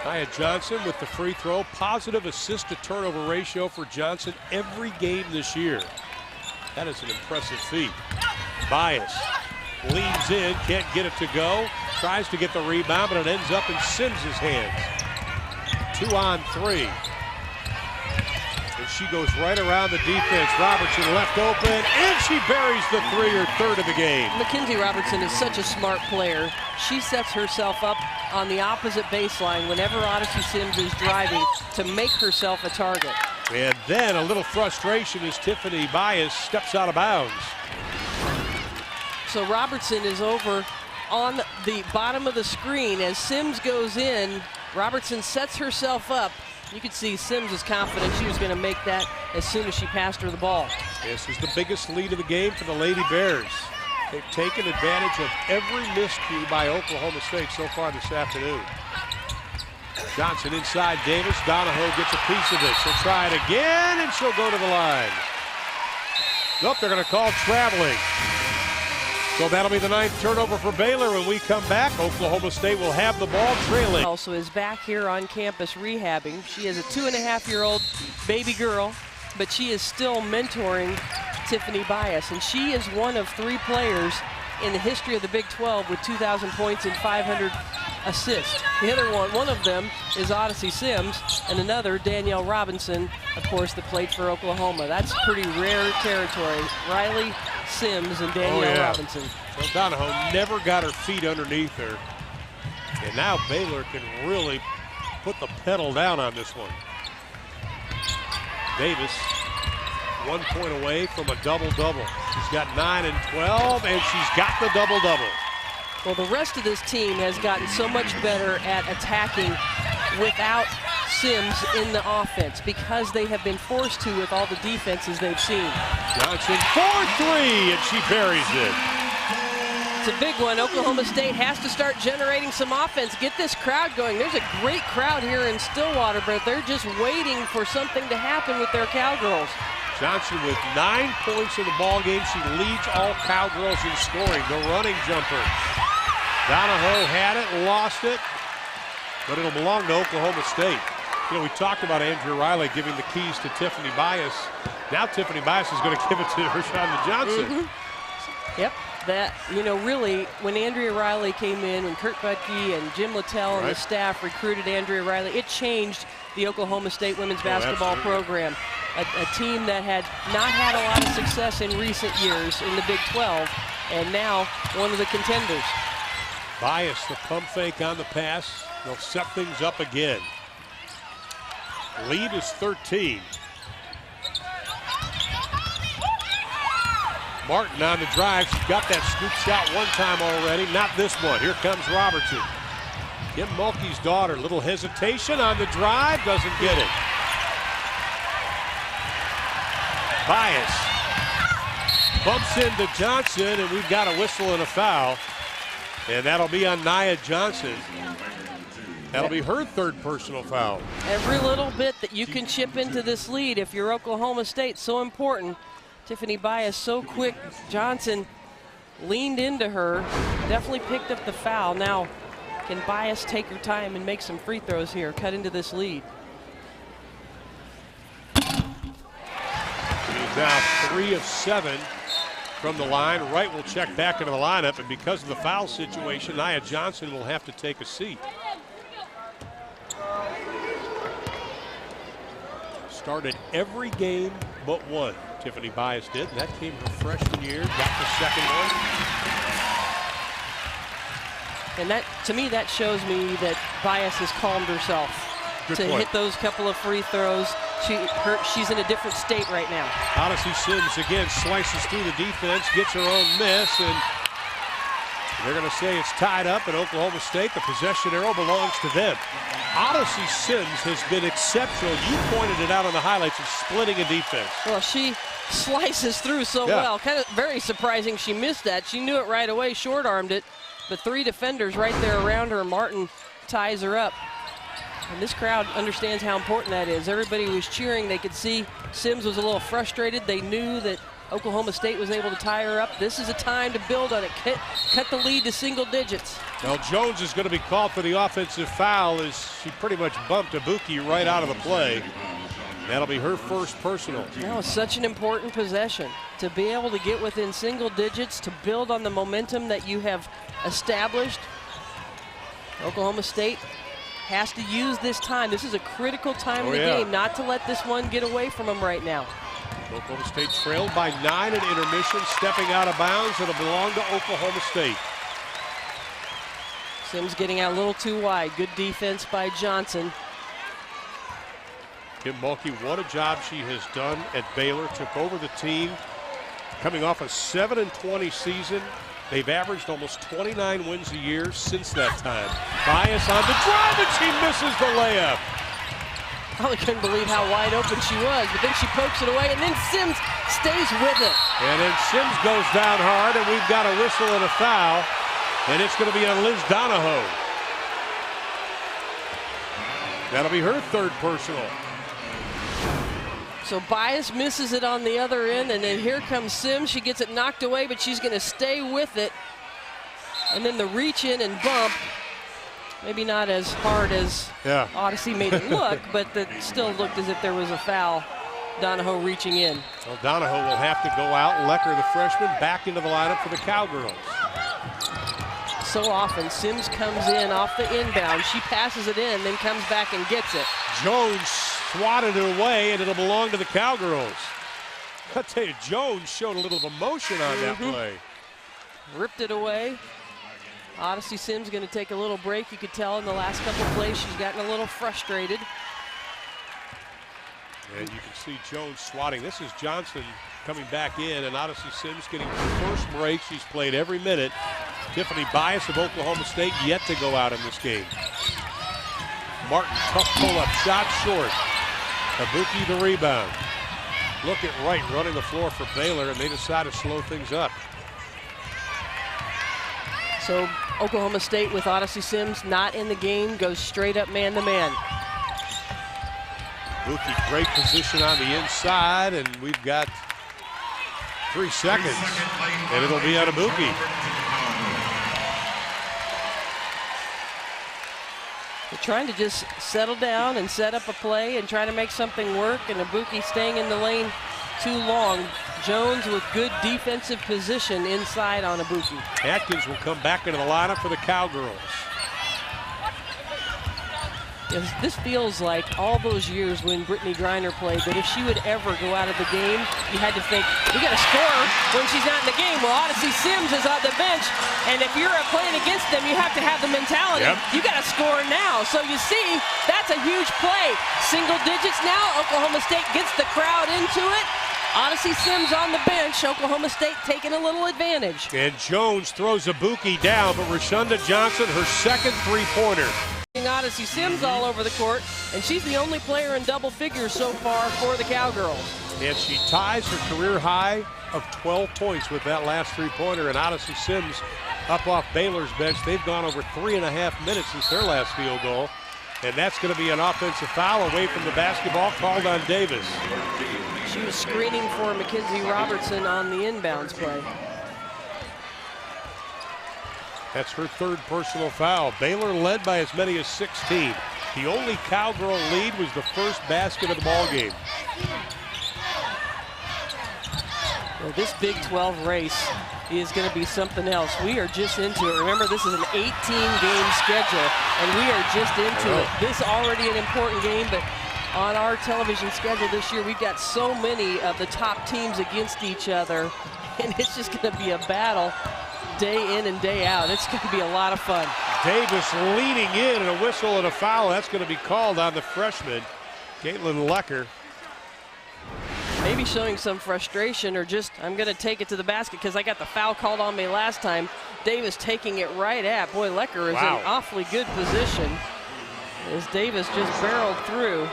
Nia Johnson with the free throw. Positive assist to turnover ratio for Johnson every game this year. That is an impressive feat. Bias leans in, can't get it to go. Tries to get the rebound, but it ends up in Sims's hands. 2 on 3. And she goes right around the defense. Robertson left open, and she buries the 3, her 3rd of the game. Mackenzie Robertson is such a smart player. She sets herself up on the opposite baseline whenever Odyssey Sims is driving to make herself a target. And then a little frustration as Tiffany Bias steps out of bounds. So Robertson is over on the bottom of the screen. As Sims goes in, Robertson sets herself up. You could see Sims is confident she was going to make that as soon as she passed her the ball. This is the biggest lead of the game for the Lady Bears. They've taken advantage of every miscue by Oklahoma State so far this afternoon. Johnson inside Davis. Donahoe gets a piece of it. She'll try it again, and she'll go to the line. Nope, they're going to call traveling. So that'll be the 9th turnover for Baylor. When we come back, Oklahoma State will have the ball trailing. Also is back here on campus rehabbing. She is a 2.5-year-old baby girl, but she is still mentoring Tiffany Bias, and she is one of 3 players in the history of the Big 12 with 2,000 points and 500 assists. The other one of them is Odyssey Sims, and another, Danielle Robinson, of course, that played for Oklahoma. That's pretty rare territory. Riley, Sims, and Danielle Robinson. Well, Donahoe never got her feet underneath her. And now Baylor can really put the pedal down on this one. Davis, 1 point away from a double-double. She's got 9 and 12, and she's got the double-double. Well, the rest of this team has gotten so much better at attacking without Sims in the offense because they have been forced to with all the defenses they've seen. Johnson for three, and she buries it. It's a big one. Oklahoma State has to start generating some offense. Get this crowd going. There's a great crowd here in Stillwater, but they're just waiting for something to happen with their Cowgirls. Johnson with 9 points in the ball game. She leads all Cowgirls in scoring. The running jumper. Donahoe had it, lost it, but it'll belong to Oklahoma State. You know, we talked about Andrea Riley giving the keys to Tiffany Bias. Now Tiffany Bias is going to give it to Rashonda Johnson. Yep. That, you know, really, when Andrea Riley came in, when Kurt Budke and Jim Littell and the staff recruited Andrea Riley, it changed the Oklahoma State women's basketball program. A team that had not had a lot of success in recent years in the Big 12, and now one of the contenders. Bias, the pump fake on the pass. They'll set things up again. Lead is 13. Martin on the drive. She's got that scoop shot one time already. Not this one. Here comes Robertson. Kim Mulkey's daughter. Little hesitation on the drive. Doesn't get it. Bias bumps into Johnson, and we've got a whistle and a foul. And that'll be on Nia Johnson. That'll be her third personal foul. Every little bit that you can chip into this lead if you're Oklahoma State, so important. Tiffany Bias so quick. Johnson leaned into her, definitely picked up the foul. Now, can Bias take her time and make some free throws here, cut into this lead? She's now 3 of 7 from the line. Wright will check back into the lineup, and because of the foul situation, Nia Johnson will have to take a seat. Started every game but one. Tiffany Bias did. That came her freshman year. Got the second one. And that, to me, that shows me that Bias has calmed herself to hit those couple of free throws. She's in a different state right now. Odyssey Sims again slices through the defense, gets her own miss, and they're going to say it's tied up at Oklahoma State. The possession arrow belongs to them. Odyssey Sims has been exceptional. You pointed it out on the highlights of splitting a defense. Well, she slices through so well. Kind of very surprising she missed that. She knew it right away, short-armed it, but 3 defenders right there around her. Martin ties her up. And this crowd understands how important that is. Everybody was cheering. They could see Sims was a little frustrated. They knew that Oklahoma State was able to tie her up. This is a time to build on it. Cut the lead to single digits. Now Jones is going to be called for the offensive foul as she pretty much bumped Ibuki right out of the play. That'll be her first personal. That was such an important possession. To be able to get within single digits, to build on the momentum that you have established. Oklahoma State has to use this time. This is a critical time in the game, not to let this one get away from them right now. Oklahoma State trailed by 9 at intermission, stepping out of bounds. It'll belong to Oklahoma State. Sims getting out a little too wide. Good defense by Johnson. Kim Mulkey, what a job she has done at Baylor. Took over the team coming off a 7-20 season. They've averaged almost 29 wins a year since that time. Bias on the drive, and she misses the layup. Probably couldn't believe how wide open she was, but then she pokes it away, and then Sims stays with it. And then Sims goes down hard, and we've got a whistle and a foul, and it's going to be on Liz Donahoe. That'll be her third personal. So Bias misses it on the other end, and then here comes Sims. She gets it knocked away, but she's going to stay with it. And then the reach in and bump. Maybe not as hard as Odyssey made it look, but that still looked as if there was a foul. Donahoe reaching in. Well, Donahoe will have to go out. Lecker, the freshman, back into the lineup for the Cowgirls. So often, Sims comes in off the inbound. She passes it in, then comes back and gets it. Jones swatted it away, and it'll belong to the Cowgirls. I'll tell you, Jones showed a little emotion on that play. Ripped it away. Odyssey Sims going to take a little break. You could tell in the last couple of plays she's gotten a little frustrated. And you can see Jones swatting. This is Johnson coming back in, and Odyssey Sims getting her first break. She's played every minute. Tiffany Bias of Oklahoma State yet to go out in this game. Martin, tough pull-up, shot short. Abuki the rebound. Look at Wright running the floor for Baylor, and they decide to slow things up. So Oklahoma State with Odyssey Sims not in the game, goes straight up man-to-man. Abuki, great position on the inside, and we've got 3 seconds, and it'll be on Abuki. They're trying to just settle down and set up a play and try to make something work, and Abuki staying in the lane too long. Jones with good defensive position inside on Abuki. Atkins will come back into the lineup for the Cowgirls. This feels like all those years when Brittany Griner played, that if she would ever go out of the game, you had to think, we got to score when she's not in the game. Well, Odyssey Sims is on the bench, and if you're playing against them, you have to have the mentality. Yep. You got to score now. So you see, that's a huge play. Single digits now. Oklahoma State gets the crowd into it. Odyssey Sims on the bench. Oklahoma State taking a little advantage. And Jones throws Abuki down, but Rashunda Johnson, her second three-pointer. Odyssey Sims all over the court, and she's the only player in double figures so far for the Cowgirls. And she ties her career high of 12 points with that last three-pointer, and Odyssey Sims up off Baylor's bench. They've gone over 3.5 minutes since their last field goal, and that's going to be an offensive foul away from the basketball called on Davis. She was screening for Mackenzie Robertson on the inbounds play. That's her third personal foul. Baylor led by as many as 16. The only Cowgirl lead was the first basket of the ball game. Well, this Big 12 race is going to be something else. We are just into it. Remember, this is an 18-game schedule, and we are just into it. This is already an important game, but on our television schedule this year, we've got so many of the top teams against each other, and it's just going to be a battle day in and day out. It's going to be a lot of fun. Davis leaning in, and a whistle and a foul. That's going to be called on the freshman, Caitlin Lecker. Maybe showing some frustration, or just, I'm going to take it to the basket because I got the foul called on me last time. Davis taking it right at. Boy, Lecker is in awfully good position as Davis just barreled through.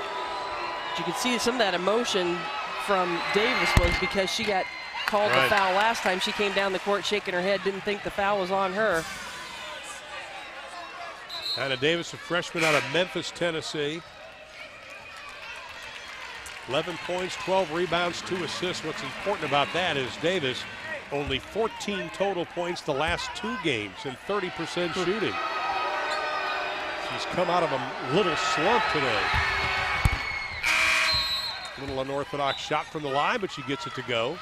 But you could see some of that emotion from Davis was because she got called the foul last time. She came down the court shaking her head, didn't think the foul was on her. Hannah Davis, a freshman out of Memphis, Tennessee. 11 points, 12 rebounds, 2 assists. What's important about that is Davis only 14 total points the last 2 games and 30% shooting. She's come out of a little slump today. A little unorthodox shot from the line, but she gets it to go.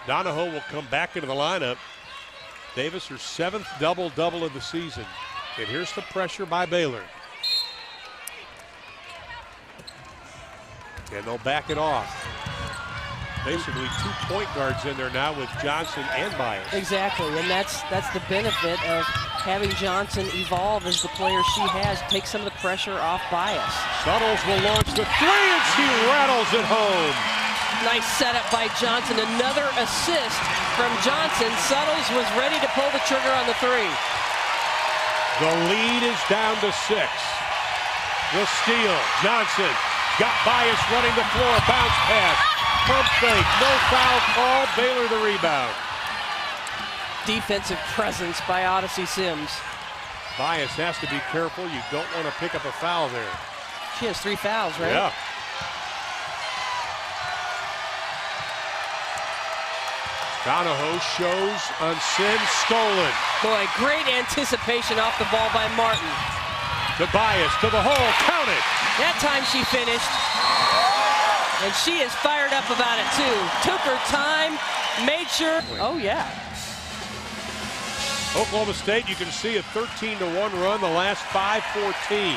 Donahoe will come back into the lineup. Davis, her 7th double-double of the season. And here's the pressure by Baylor. And they'll back it off. Basically 2 point guards in there now with Johnson and Bias. Exactly, and that's the benefit of having Johnson evolve as the player she has, take some of the pressure off Bias. Suttles will launch the 3, and she rattles it home. Nice setup by Johnson. Another assist from Johnson. Suttles was ready to pull the trigger on the 3. The lead is down to 6. The steal. Johnson got Bias running the floor. Bounce pass. Pump fake. No foul call. Baylor the rebound. Defensive presence by Odyssey Sims. Bias has to be careful. You don't want to pick up a foul there. She has 3 fouls, right? Yeah. Donahoe shows on Sims, stolen. Boy, great anticipation off the ball by Martin. To Bias, to the hole, count it. That time she finished. And she is fired up about it too. Took her time, made sure. Oh yeah. Oklahoma State, you can see a 13-1 run the last 5-14.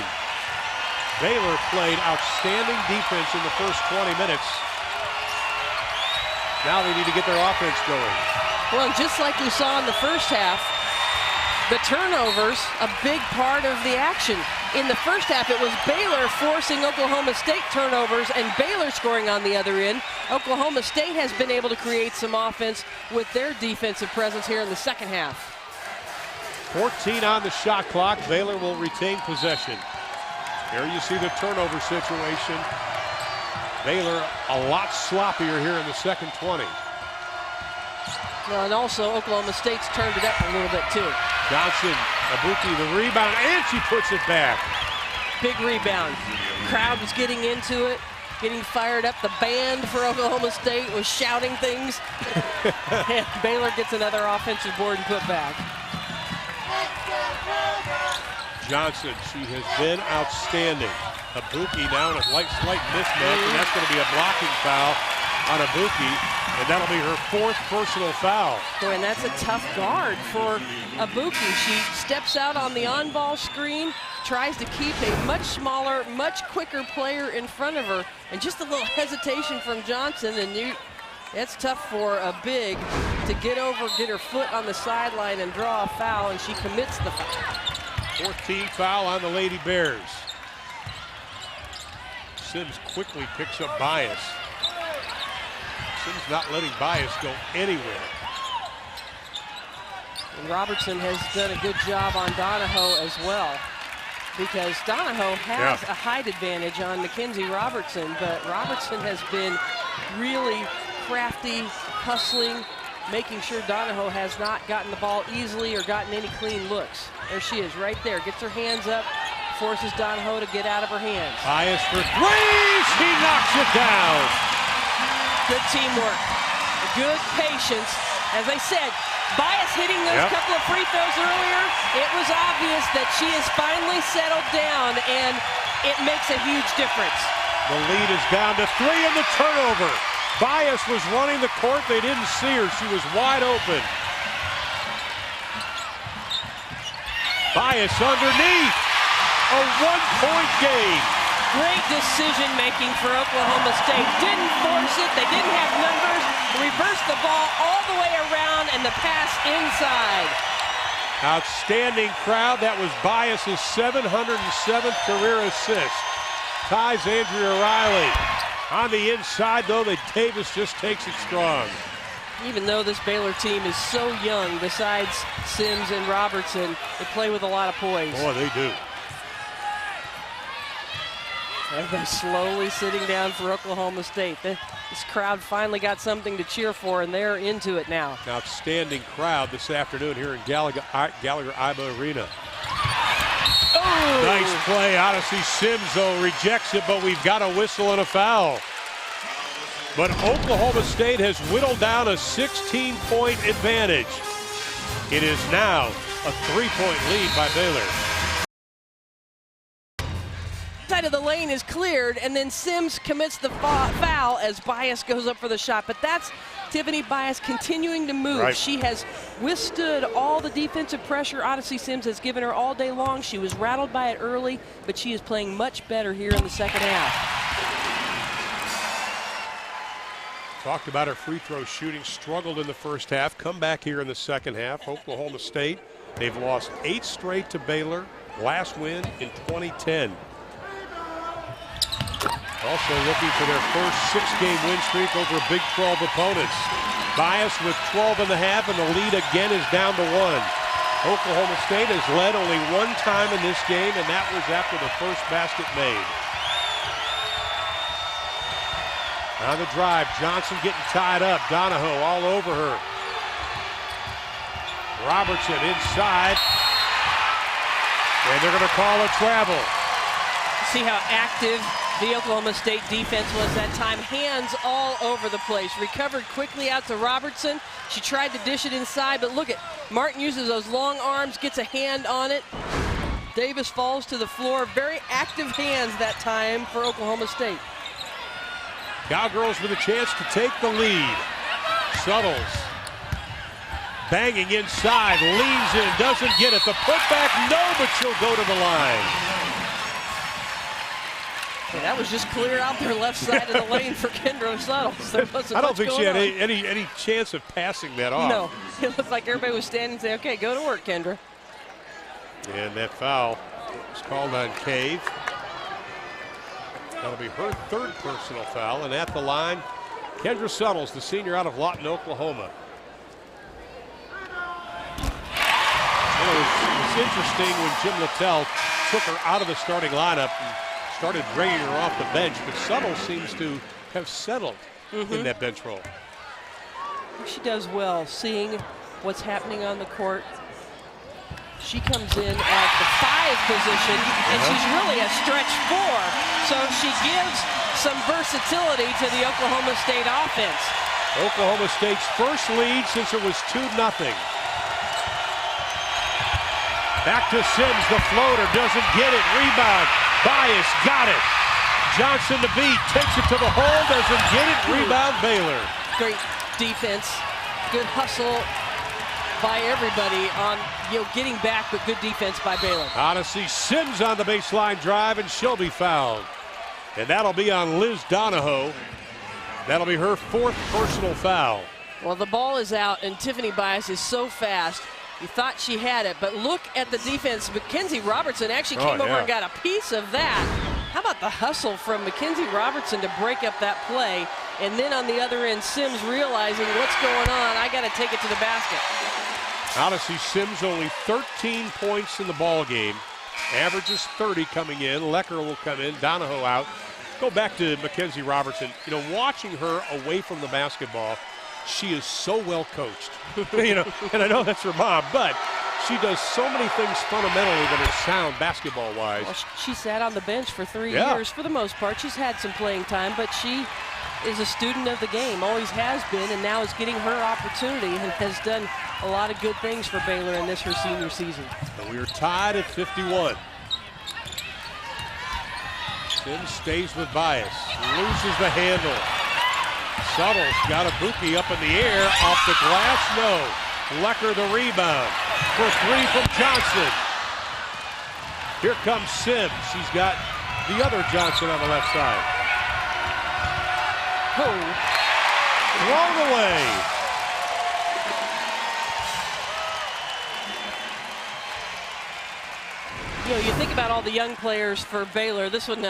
Baylor played outstanding defense in the first 20 minutes. Now they need to get their offense going. Well, just like we saw in the first half, the turnovers, a big part of the action. In the first half, it was Baylor forcing Oklahoma State turnovers and Baylor scoring on the other end. Oklahoma State has been able to create some offense with their defensive presence here in the second half. 14 on the shot clock. Baylor will retain possession. Here you see the turnover situation. Baylor a lot sloppier here in the second 20. Well, and also Oklahoma State's turned it up a little bit too. Johnson, Abuki, the rebound, and she puts it back. Big rebound. Crowd was getting into it, getting fired up. The band for Oklahoma State was shouting things. And Baylor gets another offensive board and put back. Johnson, she has been outstanding. Abuki now in a slight mismatch, and that's going to be a blocking foul on Abuki, and that'll be her 4th personal foul. Boy, and that's a tough guard for Abuki. She steps out on the on-ball screen, tries to keep a much smaller, much quicker player in front of her, and just a little hesitation from Johnson, and that's tough for a big to get over, get her foot on the sideline and draw a foul, and she commits the foul. 14th foul on the Lady Bears. Sims quickly picks up Bias. Sims not letting Bias go anywhere. And Robertson has done a good job on Donahoe as well, because Donahoe has a height advantage on Mackenzie Robertson, but Robertson has been really crafty, hustling, making sure Donahoe has not gotten the ball easily or gotten any clean looks. There she is right there, gets her hands up, forces Donahoe to get out of her hands. Bias for 3, she knocks it down. Good teamwork, good patience. As I said, Bias hitting those couple of free throws earlier, it was obvious that she has finally settled down, and it makes a huge difference. The lead is down to 3 in the turnover. Bias was running the court, they didn't see her, she was wide open. Bias underneath, a 1-point game. Great decision making for Oklahoma State. Didn't force it, they didn't have numbers, reversed the ball all the way around and the pass inside. Outstanding crowd, that was Bias's 707th career assist. Ties Andrea Riley. On the inside, though, that Davis just takes it strong. Even though this Baylor team is so young, besides Sims and Robertson, they play with a lot of poise. Boy, they do. Everybody slowly sitting down for Oklahoma State. This crowd finally got something to cheer for, and they're into it now. Outstanding crowd this afternoon here in Gallagher-Iba Arena. Oh! Nice play. Odyssey Sims, though, rejects it, but we've got a whistle and a foul. But Oklahoma State has whittled down a 16-point advantage. It is now a 3-point lead by Baylor. Side of the lane is cleared, and then Sims commits the foul as Bias goes up for the shot. But that's Tiffany Bias continuing to move. Right. She has withstood all the defensive pressure Odyssey Sims has given her all day long. She was rattled by it early, but she is playing much better here in the second half. Talked about her free throw shooting, struggled in the first half, come back here in the second half. Oklahoma State, they've lost 8 straight to Baylor, last win in 2010. Also looking for their first 6-game win streak over Big 12 opponents. Bias with 12 and a half, and the lead again is down to 1. Oklahoma State has led only 1 time in this game, and that was after the first basket made. On the drive, Johnson getting tied up. Donahoe all over her. Robertson inside. And they're going to call a travel. See how active the Oklahoma State defense was that time. Hands all over the place. Recovered quickly out to Robertson. She tried to dish it inside, but look at Martin uses those long arms, gets a hand on it. Davis falls to the floor. Very active hands that time for Oklahoma State. Cowgirls with a chance to take the lead. Suttles banging inside, leans in, doesn't get it. The putback, no, but she'll go to the line. Yeah, that was just clear out their left side of the lane for Kendra Suttles. There wasn't I don't much think she going had on. any chance of passing that off. No, it looked like everybody was standing and saying, okay, go to work, Kendra. And that foul was called on Cave. That'll be her 3rd personal foul, and at the line, Kendra Suttles, the senior out of Lawton, Oklahoma. It's interesting when Jim Littell took her out of the starting lineup and started bringing her off the bench, but Suttle seems to have settled in that bench role. She does well seeing what's happening on the court. She comes in at the 5 position, and she's really a stretch 4. So she gives some versatility to the Oklahoma State offense. Oklahoma State's first lead since it was 2-0. Back to Sims, the floater, doesn't get it. Rebound, Bias got it. Johnson to beat, takes it to the hole, doesn't get it. Rebound, Baylor. Great defense, good hustle by everybody on getting back, but good defense by Baylor. Odyssey Sims on the baseline drive, and she'll be fouled. And that'll be on Liz Donahoe. That'll be her 4th personal foul. Well, the ball is out, and Tiffany Bias is so fast. You thought she had it, but look at the defense. Mackenzie Robertson actually came over and got a piece of that. How about the hustle from Mackenzie Robertson to break up that play? And then on the other end, Sims realizing what's going on. I got to take it to the basket. Odyssey Sims only 13 points in the ball game. Averages 30 coming in. Lecker will come in. Donahoe out. Go back to Mackenzie Robertson. You know, watching her away from the basketball, she is so well coached. You know, and I know that's her mom, but she does so many things fundamentally that are sound basketball-wise. Well, she sat on the bench for 3 years for the most part. She's had some playing time, but she is a student of the game, always has been, and now is getting her opportunity and has done a lot of good things for Baylor in this her senior season. And we are tied at 51. Sims stays with Bias, loses the handle. Suttle's got a Buki up in the air, off the glass, no. Lecker the rebound for 3 from Johnson. Here comes Sims. He's got the other Johnson on the left side. Thrown away. You know, you think about all the young players for Baylor. This one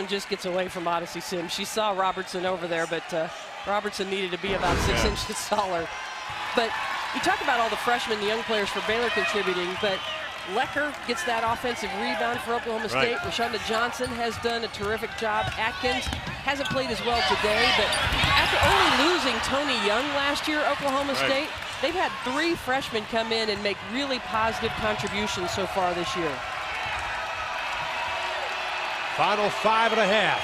just gets away from Odyssey Sims. She saw Robertson over there, but Robertson needed to be about 6 inches taller. But you talk about all the freshmen, the young players for Baylor contributing, but Lecker gets that offensive rebound for Oklahoma State. Rashonda Johnson has done a terrific job. Atkins hasn't played as well today, but after only losing Tony Young last year, Oklahoma State, they've had 3 freshmen come in and make really positive contributions so far this year. Final 5.5.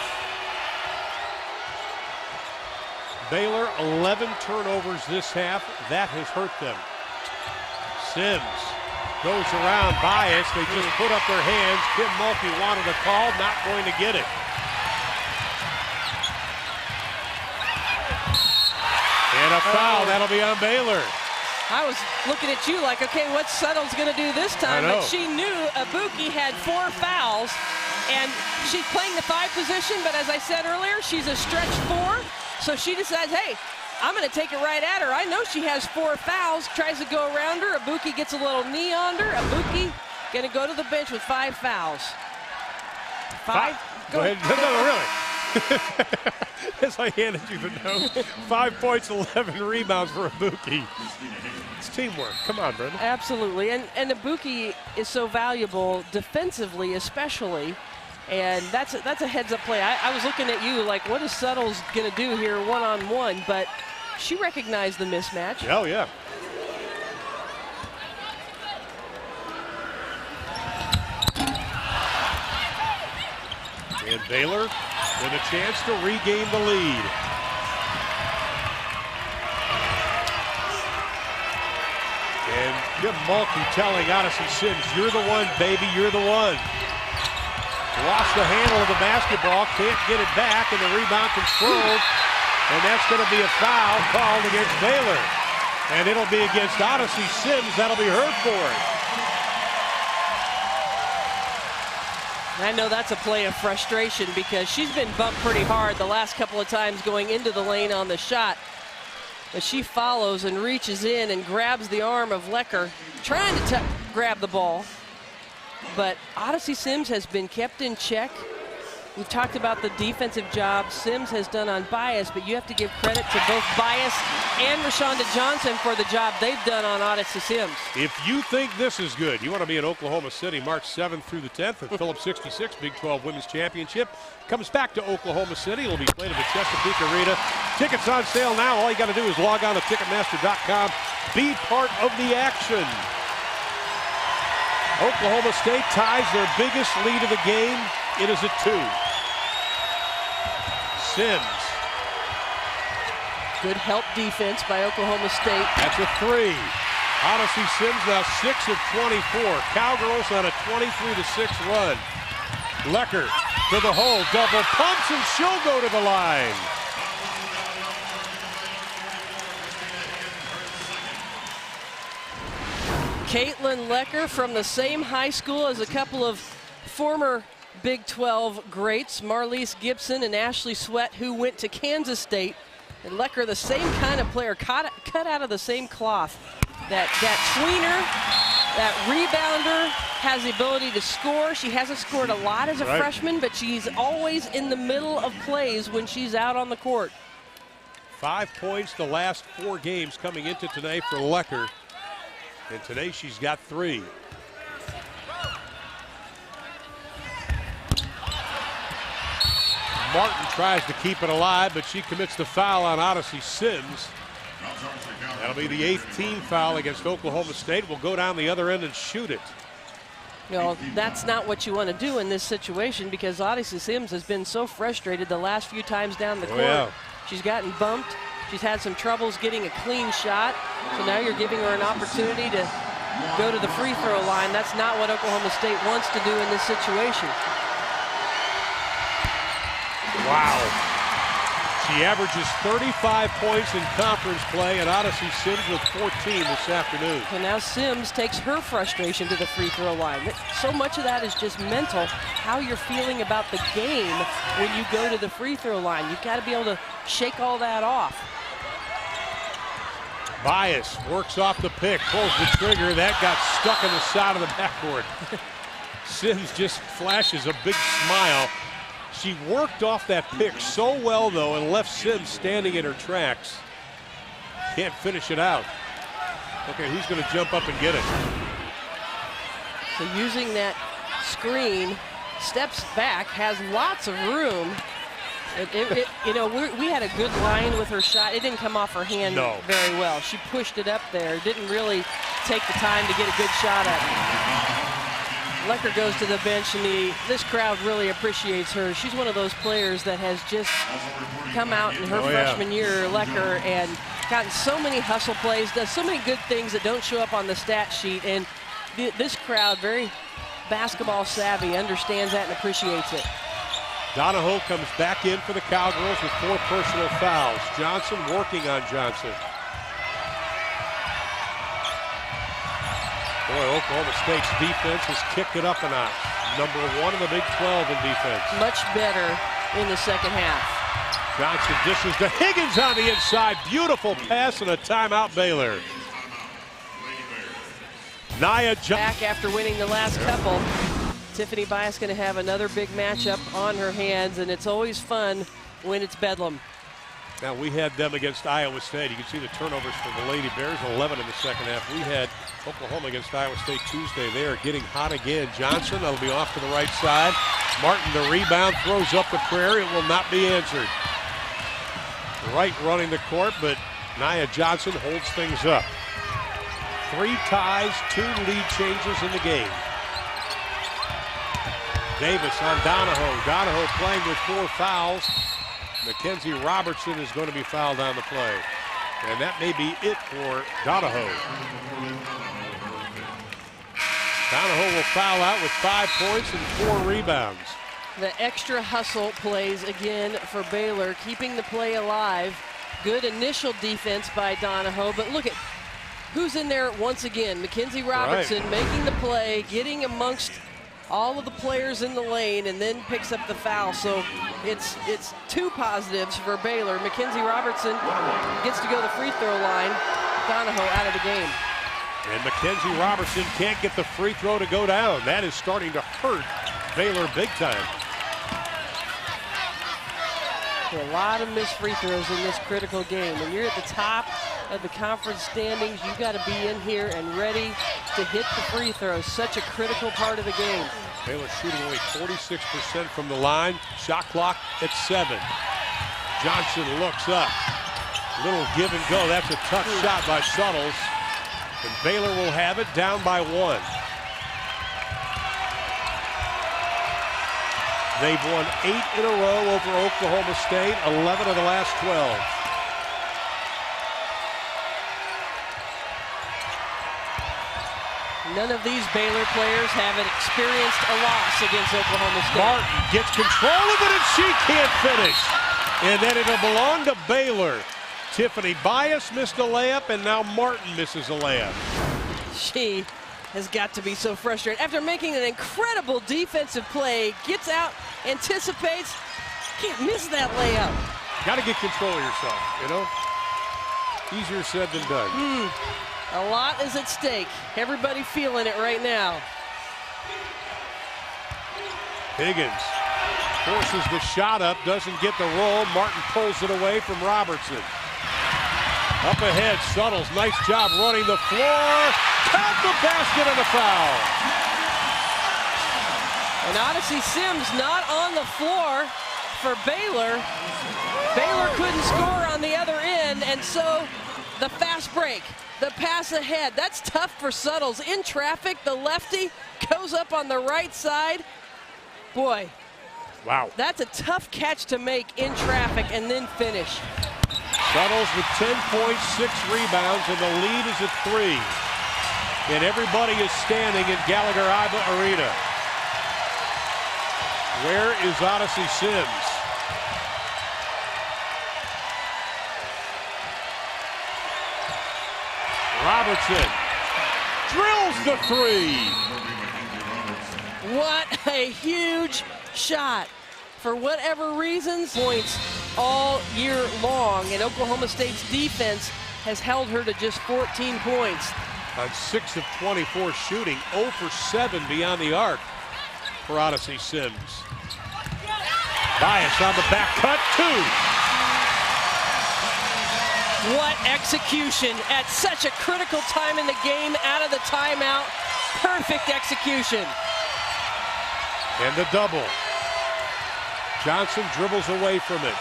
Baylor, 11 turnovers this half. That has hurt them. Sims goes around Bias. They just put up their hands. Kim Mulkey wanted a call, not going to get it. And a foul, that'll be on Baylor. I was looking at you like, okay, what's Suttle's going to do this time? But she knew Ibuki had 4 fouls, and she's playing the 5 position, but as I said earlier, she's a stretch 4, so she decides, hey, I'm going to take it right at her. I know she has 4 fouls, tries to go around her. Ibuki gets a little knee on her. Ibuki going to go to the bench with 5 fouls. 5? Go ahead. No, really. As I handed you the note, 5 points, 11 rebounds for Ibuki. It's teamwork. Come on, Brenda. Absolutely. And Ibuki is so valuable defensively, especially. And that's a heads-up play. I was looking at you like, what is Suttle's going to do here one-on-one? But she recognized the mismatch. Oh, yeah. And Baylor with a chance to regain the lead. And Jim Mulkey telling Odyssey Sims, you're the one, baby, you're the one. Lost the handle of the basketball, can't get it back, and the rebound controlled. And that's going to be a foul called against Baylor. And it'll be against Odyssey Sims. That'll be her fourth. I know that's a play of frustration because she's been bumped pretty hard the last couple of times going into the lane on the shot. But she follows and reaches in and grabs the arm of Lecker, trying to grab the ball. But Odyssey Sims has been kept in check. We've talked about the defensive job Sims has done on Bias, but you have to give credit to both Bias and Rashonda Johnson for the job they've done on Odyssey Sims. If you think this is good, you want to be in Oklahoma City March 7th through the 10th at Phillips 66 Big 12 Women's Championship. Comes back to Oklahoma City. It'll be played at the Chesapeake Arena. Tickets on sale now. All you got to do is log on to Ticketmaster.com. Be part of the action. Oklahoma State ties their biggest lead of the game. It is at 2. Sims. Good help defense by Oklahoma State. That's a 3. Odyssey Sims now 6 of 24. Cowgirls on a 23-6 run. Lecker to the hole, double pumps, and she'll go to the line. Caitlin Lecker from the same high school as a couple of former Big 12 greats, Marlise Gibson and Ashley Sweat, who went to Kansas State. And Lecker, the same kind of player, cut out of the same cloth. That tweener, that rebounder, has the ability to score. She hasn't scored a lot as a freshman, but she's always in the middle of plays when she's out on the court. 5 points the last 4 games coming into today for Lecker. And today she's got 3. Martin tries to keep it alive, but she commits the foul on Odyssey Sims. That'll be the 8th team foul against Oklahoma State. We'll go down the other end and shoot it. You know, that's not what you want to do in this situation, because Odyssey Sims has been so frustrated the last few times down the court. Yeah. She's gotten bumped. She's had some troubles getting a clean shot. So now you're giving her an opportunity to go to the free throw line. That's not what Oklahoma State wants to do in this situation. Wow. She averages 35 points in conference play, and Odyssey Sims with 14 this afternoon. So now Sims takes her frustration to the free throw line. So much of that is just mental, how you're feeling about the game when you go to the free throw line. You've got to be able to shake all that off. Bias works off the pick, pulls the trigger. That got stuck in the side of the backboard. Sims just flashes a big smile. She worked off that pick so well, though, and left Sims standing in her tracks. Can't finish it out. Okay, who's going to jump up and get it? So using that screen, steps back, has lots of room. You know, we had a good line with her shot. It didn't come off her hand very well. She pushed it up there. Didn't really take the time to get a good shot at it. Lecker goes to the bench, and this crowd really appreciates her. She's one of those players that has just come out in her freshman year, Lecker, and gotten so many hustle plays, does so many good things that don't show up on the stat sheet. And this crowd, very basketball savvy, understands that and appreciates it. Donahoe comes back in for the Cowgirls with 4 personal fouls. Johnson working on Johnson. Boy, Oklahoma State's defense has kicked it up a notch. Number 1 in the Big 12 in defense. Much better in the second half. Johnson dishes to Higgins on the inside. Beautiful pass and a timeout, Baylor. Nia Johnson. Back after winning the last couple. Tiffany Bias going to have another big matchup on her hands, and it's always fun when it's Bedlam. Now, we had them against Iowa State. You can see the turnovers for the Lady Bears, 11 in the second half. We had Oklahoma against Iowa State Tuesday. They are getting hot again. Johnson, that'll be off to the right side. Martin, the rebound, throws up the prayer. It will not be answered. Wright running the court, but Nia Johnson holds things up. 3 ties, 2 lead changes in the game. Davis on Donahoe. Donahoe playing with 4 fouls. Mackenzie Robertson is going to be fouled on the play. And that may be it for Donahoe. Donahoe will foul out with 5 points and 4 rebounds. The extra hustle plays again for Baylor, keeping the play alive. Good initial defense by Donahoe, but look at who's in there once again. Mackenzie Robertson making the play, getting amongst all of the players in the lane, and then picks up the foul. So it's 2 positives for Baylor. Mackenzie Robertson gets to go to the free throw line. Donahoe out of the game. And Mackenzie Robertson can't get the free throw to go down. That is starting to hurt Baylor big time. A lot of missed free throws in this critical game. When you're at the top of the conference standings, you got to be in here and ready to hit the free throws. Such a critical part of the game. Baylor shooting only 46% from the line. Shot clock at 7. Johnson looks up. Little give and go. That's a tough shot by Suttles. And Baylor will have it down by 1. They've won 8 in a row over Oklahoma State, 11 of the last 12. None of these Baylor players have experienced a loss against Oklahoma State. Martin gets control of it, and she can't finish. And then it'll belong to Baylor. Tiffany Bias missed a layup, and now Martin misses a layup. She has got to be so frustrated. After making an incredible defensive play, gets out, anticipates, can't miss that layup. Got to get control of yourself, you know? Easier said than done. A lot is at stake. Everybody feeling it right now. Higgins forces the shot up, doesn't get the roll. Martin pulls it away from Robertson. Up ahead, Suttles, nice job running the floor. Count the basket and a foul. And Odyssey Sims not on the floor for Baylor. Baylor couldn't score on the other end, and so the fast break, the pass ahead. That's tough for Suttles. In traffic, the lefty goes up on the right side. Boy, wow. That's a tough catch to make in traffic and then finish. Suttles with 10 points, 6 rebounds, and the lead is at 3. And everybody is standing in Gallagher Arena. Where is Odyssey Sims? Robertson drills the 3. What a huge shot. For whatever reasons, points all year long, and Oklahoma State's defense has held her to just 14 points. On 6 of 24 shooting, 0 for 7 beyond the arc for Odyssey Sims. Bias on the back cut, 2. What execution at such a critical time in the game, out of the timeout. Perfect execution. And the double. Johnson dribbles away from it.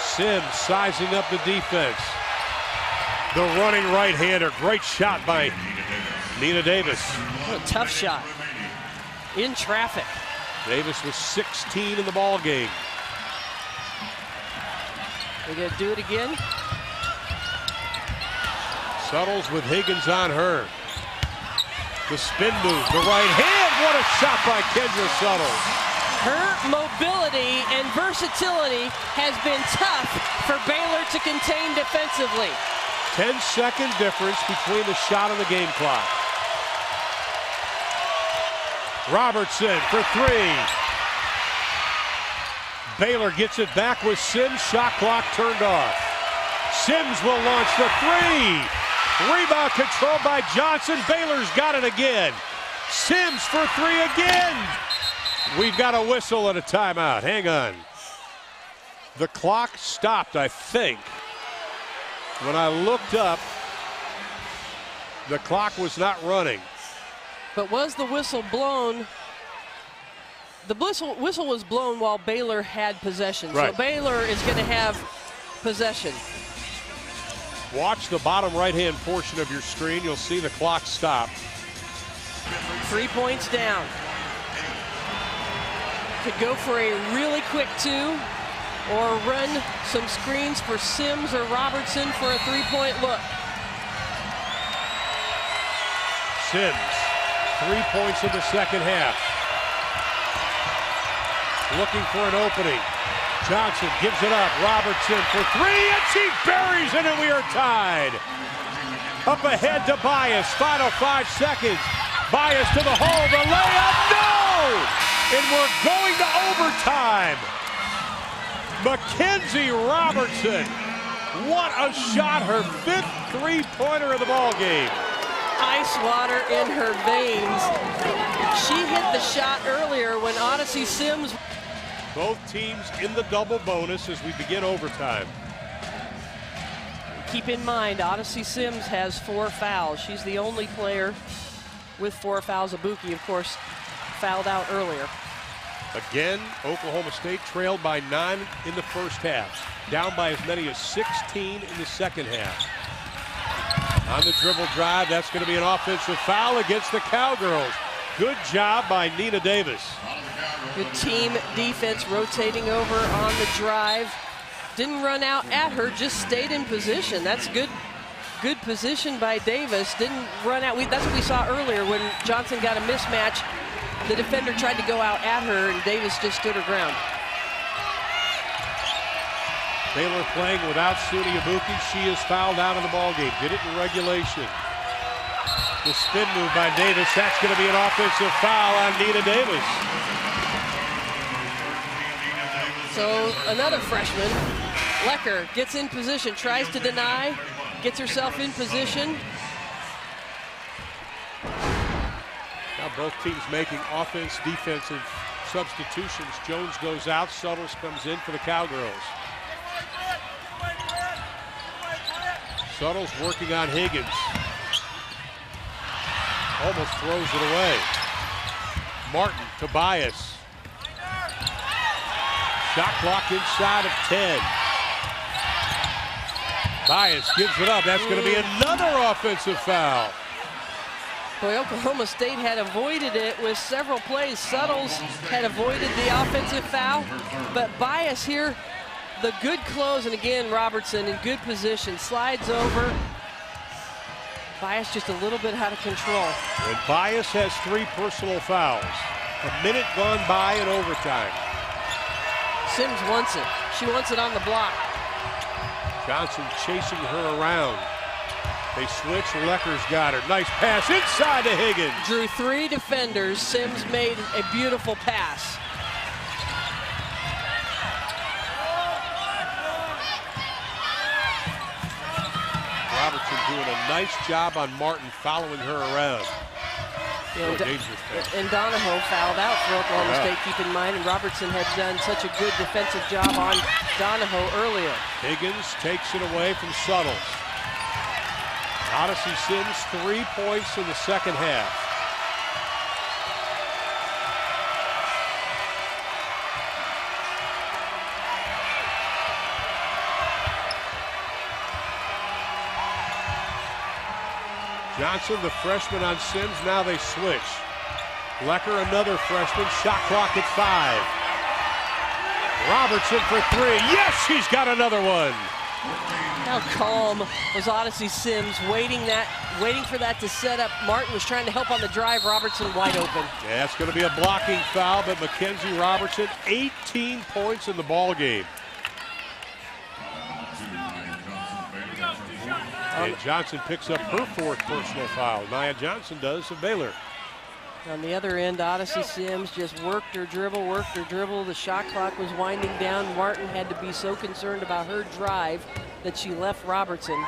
Sims sizing up the defense. The running right-hander. Great shot by Nina Davis. What a tough shot. In traffic. Davis was 16 in the ball game. They're going to do it again. Suttles with Higgins on her. The spin move, the right hand. What a shot by Kendra Suttles. Her mobility and versatility has been tough for Baylor to contain defensively. 10-second difference between the shot and the game clock. Robertson for 3. Baylor gets it back with Sims. Shot clock turned off. Sims will launch the 3. Rebound controlled by Johnson. Baylor's got it again. Sims for 3 again. We've got a whistle and a timeout. Hang on. The clock stopped, I think. When I looked up, the clock was not running. But was the whistle blown? The whistle was blown while Baylor had possession. Right. So Baylor is going to have possession. Watch the bottom right-hand portion of your screen. You'll see the clock stop. 3 points down. Could go for a really quick 2 or run some screens for Sims or Robertson for a 3-point look. Sims, 3 points in the second half. Looking for an opening. Johnson gives it up. Robertson for 3, and she buries it, and we are tied. Up ahead to Bias. Final 5 seconds. Bias to the hole. The layup. No! And we're going to overtime. Mackenzie Robertson. What a shot. Her 5th 3-pointer of the ball game. Ice water in her veins. She hit the shot earlier when Odyssey Sims. Both teams in the double bonus as we begin overtime. Keep in mind, Odyssey Sims has 4 fouls. She's the only player with 4 fouls. Ibuki, of course, fouled out earlier. Again, Oklahoma State trailed by 9 in the first half. Down by as many as 16 in the second half. On the dribble drive, that's going to be an offensive foul against the Cowgirls. Good job by Nina Davis. Good team defense, rotating over on the drive. Didn't run out at her, just stayed in position. That's good position by Davis. Didn't run out. That's what we saw earlier when Johnson got a mismatch. The defender tried to go out at her, and Davis just stood her ground. Baylor playing without Suni Ibuki. She is fouled out of the ballgame. Did it in regulation. The spin move by Davis. That's going to be an offensive foul on Nina Davis. So another freshman, Lecker, gets in position, tries to deny, gets herself in position. Now both teams making offense, defensive substitutions. Jones goes out, Suttles comes in for the Cowgirls. Suttles working on Higgins. Almost throws it away. Martin to Bias. Shot clock inside of 10. Bias gives it up. That's going to be another offensive foul. Boy, Oklahoma State had avoided it with several plays. Suttles had avoided the offensive foul, but Bias here, the good close, and again, Robertson in good position, slides over. Bias just a little bit out of control. And Bias has 3 personal fouls. A minute gone by in overtime. Sims wants it. She wants it on the block. Johnson chasing her around. They switch. Lecker's got her. Nice pass inside to Higgins. Drew 3 defenders. Sims made a beautiful pass. Robertson doing a nice job on Martin, following her around. You know, and Donahoe fouled out for Oklahoma State, keep in mind, and Robertson had done such a good defensive job on Donahoe earlier. Higgins takes it away from Suttles. Odyssey Sims 3 points in the second half. Johnson, the freshman on Sims, now they switch. Lecker, another freshman, shot clock at 5. Robertson for 3, yes, he's got another one. How calm was Odyssey Sims, waiting for that to set up. Martin was trying to help on the drive, Robertson wide open. Yeah, it's going to be a blocking foul, but Mackenzie Robertson, 18 points in the ball game. And Johnson picks up her 4th personal foul. Nia Johnson does of Baylor. On the other end, Odyssey Sims just worked her dribble. The shot clock was winding down. Martin had to be so concerned about her drive that she left Robertson.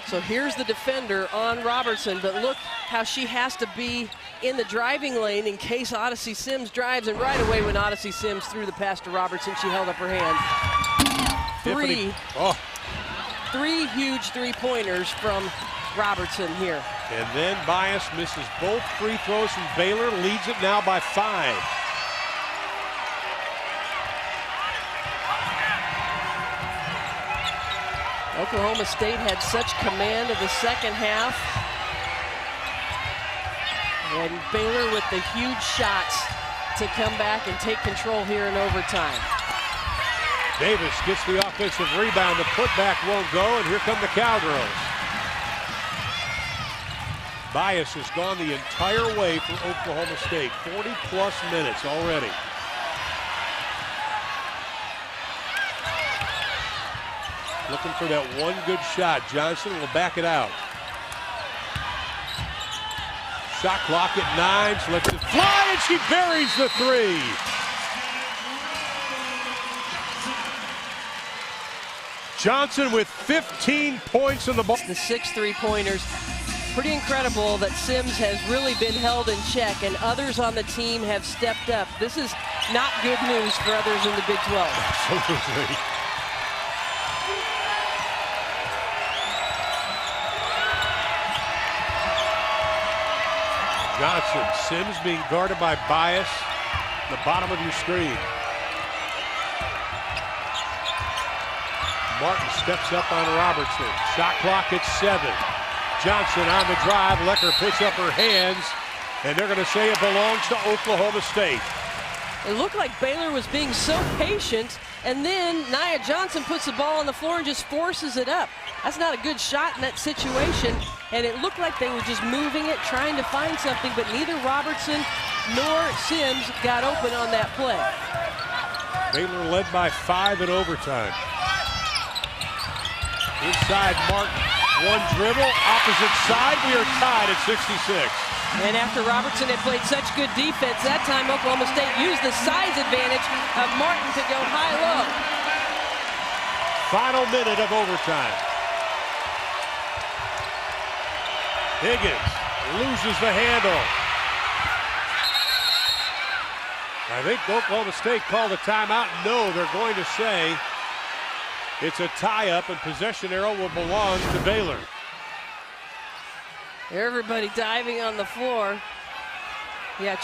So here's the defender on Robertson, but look how she has to be in the driving lane in case Odyssey Sims drives, and right away when Odyssey Sims threw the pass to Robertson, she held up her hand. Tiffany. Three huge 3-pointers from Robertson here. And then Bias misses both free throws from Baylor, leads it now by 5. Oklahoma State had such command of the second half. And Baylor with the huge shots to come back and take control here in overtime. Davis gets the offensive rebound. The putback won't go, and here come the Cowgirls. Bias has gone the entire way for Oklahoma State. 40-plus minutes already. Looking for that one good shot. Johnson will back it out. Shot clock at 9. She lets it fly, and she buries the 3. Johnson with 15 points in the ball. The 6 3-pointers. Pretty incredible that Sims has really been held in check and others on the team have stepped up. This is not good news for others in the Big 12. Absolutely. Johnson, Sims being guarded by Bias, the bottom of your screen. Martin steps up on Robertson. Shot clock at 7. Johnson on the drive. Lecker puts up her hands, and they're going to say it belongs to Oklahoma State. It looked like Baylor was being so patient, and then Nia Johnson puts the ball on the floor and just forces it up. That's not a good shot in that situation, and it looked like they were just moving it, trying to find something, but neither Robertson nor Sims got open on that play. Baylor led by 5 in overtime. Inside Martin, one dribble, opposite side, we are tied at 66. And after Robertson had played such good defense, that time Oklahoma State used the size advantage of Martin to go high-low. Final minute of overtime. Higgins loses the handle. I think Oklahoma State called a timeout. No, they're going to say it's a tie-up and possession arrow will belong to Baylor. Everybody diving on the floor. Yeah,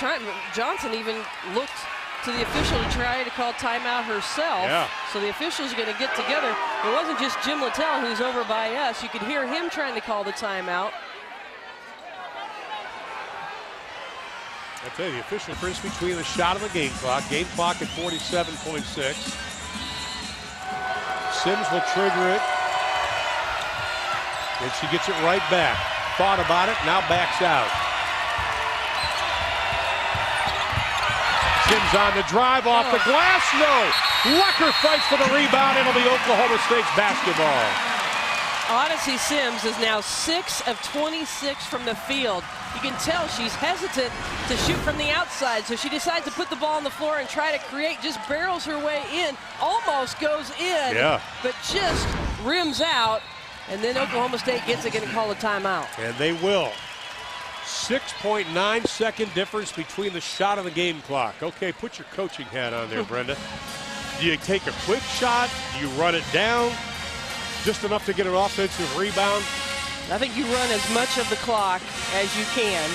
Johnson even looked to the official to try to call timeout herself. Yeah. So the officials are going to get together. It wasn't just Jim Littell who's over by us. You could hear him trying to call the timeout. I tell you, the official difference between the shot and the game clock at 47.6. Sims will trigger it. And she gets it right back. Thought about it, now backs out. Sims on the drive, off the glass, no. Lecker fights for the rebound. It'll be Oklahoma State's basketball. Odyssey Sims is now 6 of 26 from the field. You can tell she's hesitant to shoot from the outside, so she decides to put the ball on the floor and try to create, just barrels her way in, almost goes in, but just rims out. And then Oklahoma State gets it, going to call a timeout. And they will. 6.9 second difference between the shot and the game clock. Okay, put your coaching hat on there, Brenda. Do you take a quick shot? Do you run it down? Just enough to get an offensive rebound? I think you run as much of the clock as you can.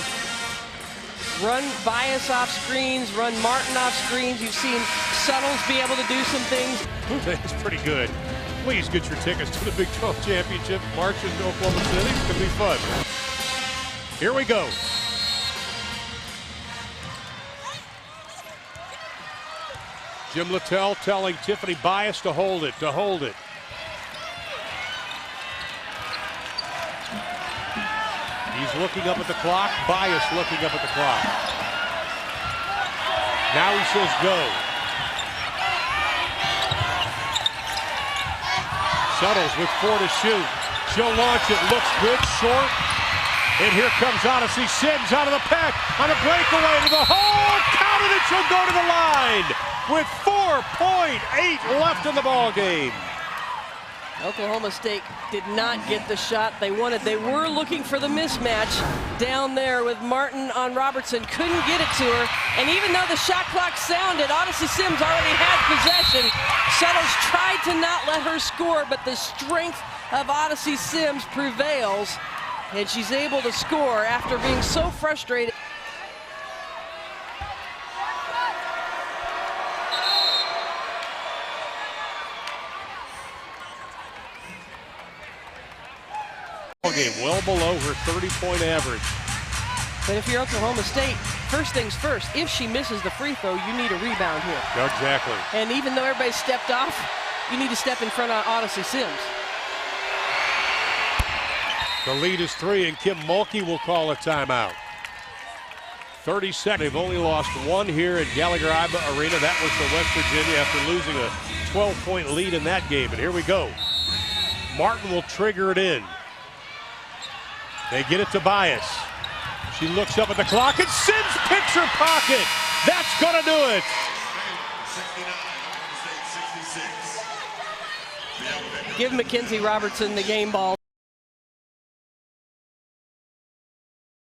Run Bias off screens, run Martin off screens. You've seen Suttles be able to do some things. That's pretty good. Please get your tickets to the Big 12 Championship March in Oklahoma City. It's going to be fun. Here we go. Jim Littell telling Tiffany Bias to hold it, He's looking up at the clock. Bias looking up at the clock. Now he says go. Suttles with 4 to shoot. She'll launch it. Looks good. Short. And here comes Odyssey. Sims out of the pack. On a breakaway to the hole. Counted it. She'll go to the line with 4.8 left in the ball game. Oklahoma State did not get the shot they wanted. They were looking for the mismatch down there with Martin on Robertson. Couldn't get it to her. And even though the shot clock sounded, Odyssey Sims already had possession. Suttles tried to not let her score, but the strength of Odyssey Sims prevails. And she's able to score after being so frustrated. Game well below her 30-point average. But if you're Oklahoma State, first things first, if she misses the free throw, you need a rebound here. Exactly. And even though everybody stepped off, you need to step in front of Odyssey Sims. The lead is 3, and Kim Mulkey will call a timeout. 30 seconds. They've only lost 1 here at Gallagher-Iba Arena. That was for West Virginia after losing a 12-point lead in that game. And here we go. Martin will trigger it in. They get it to Bias. She looks up at the clock, and Sims picks her pocket. That's going to do it. Give Mackenzie Robertson the game ball.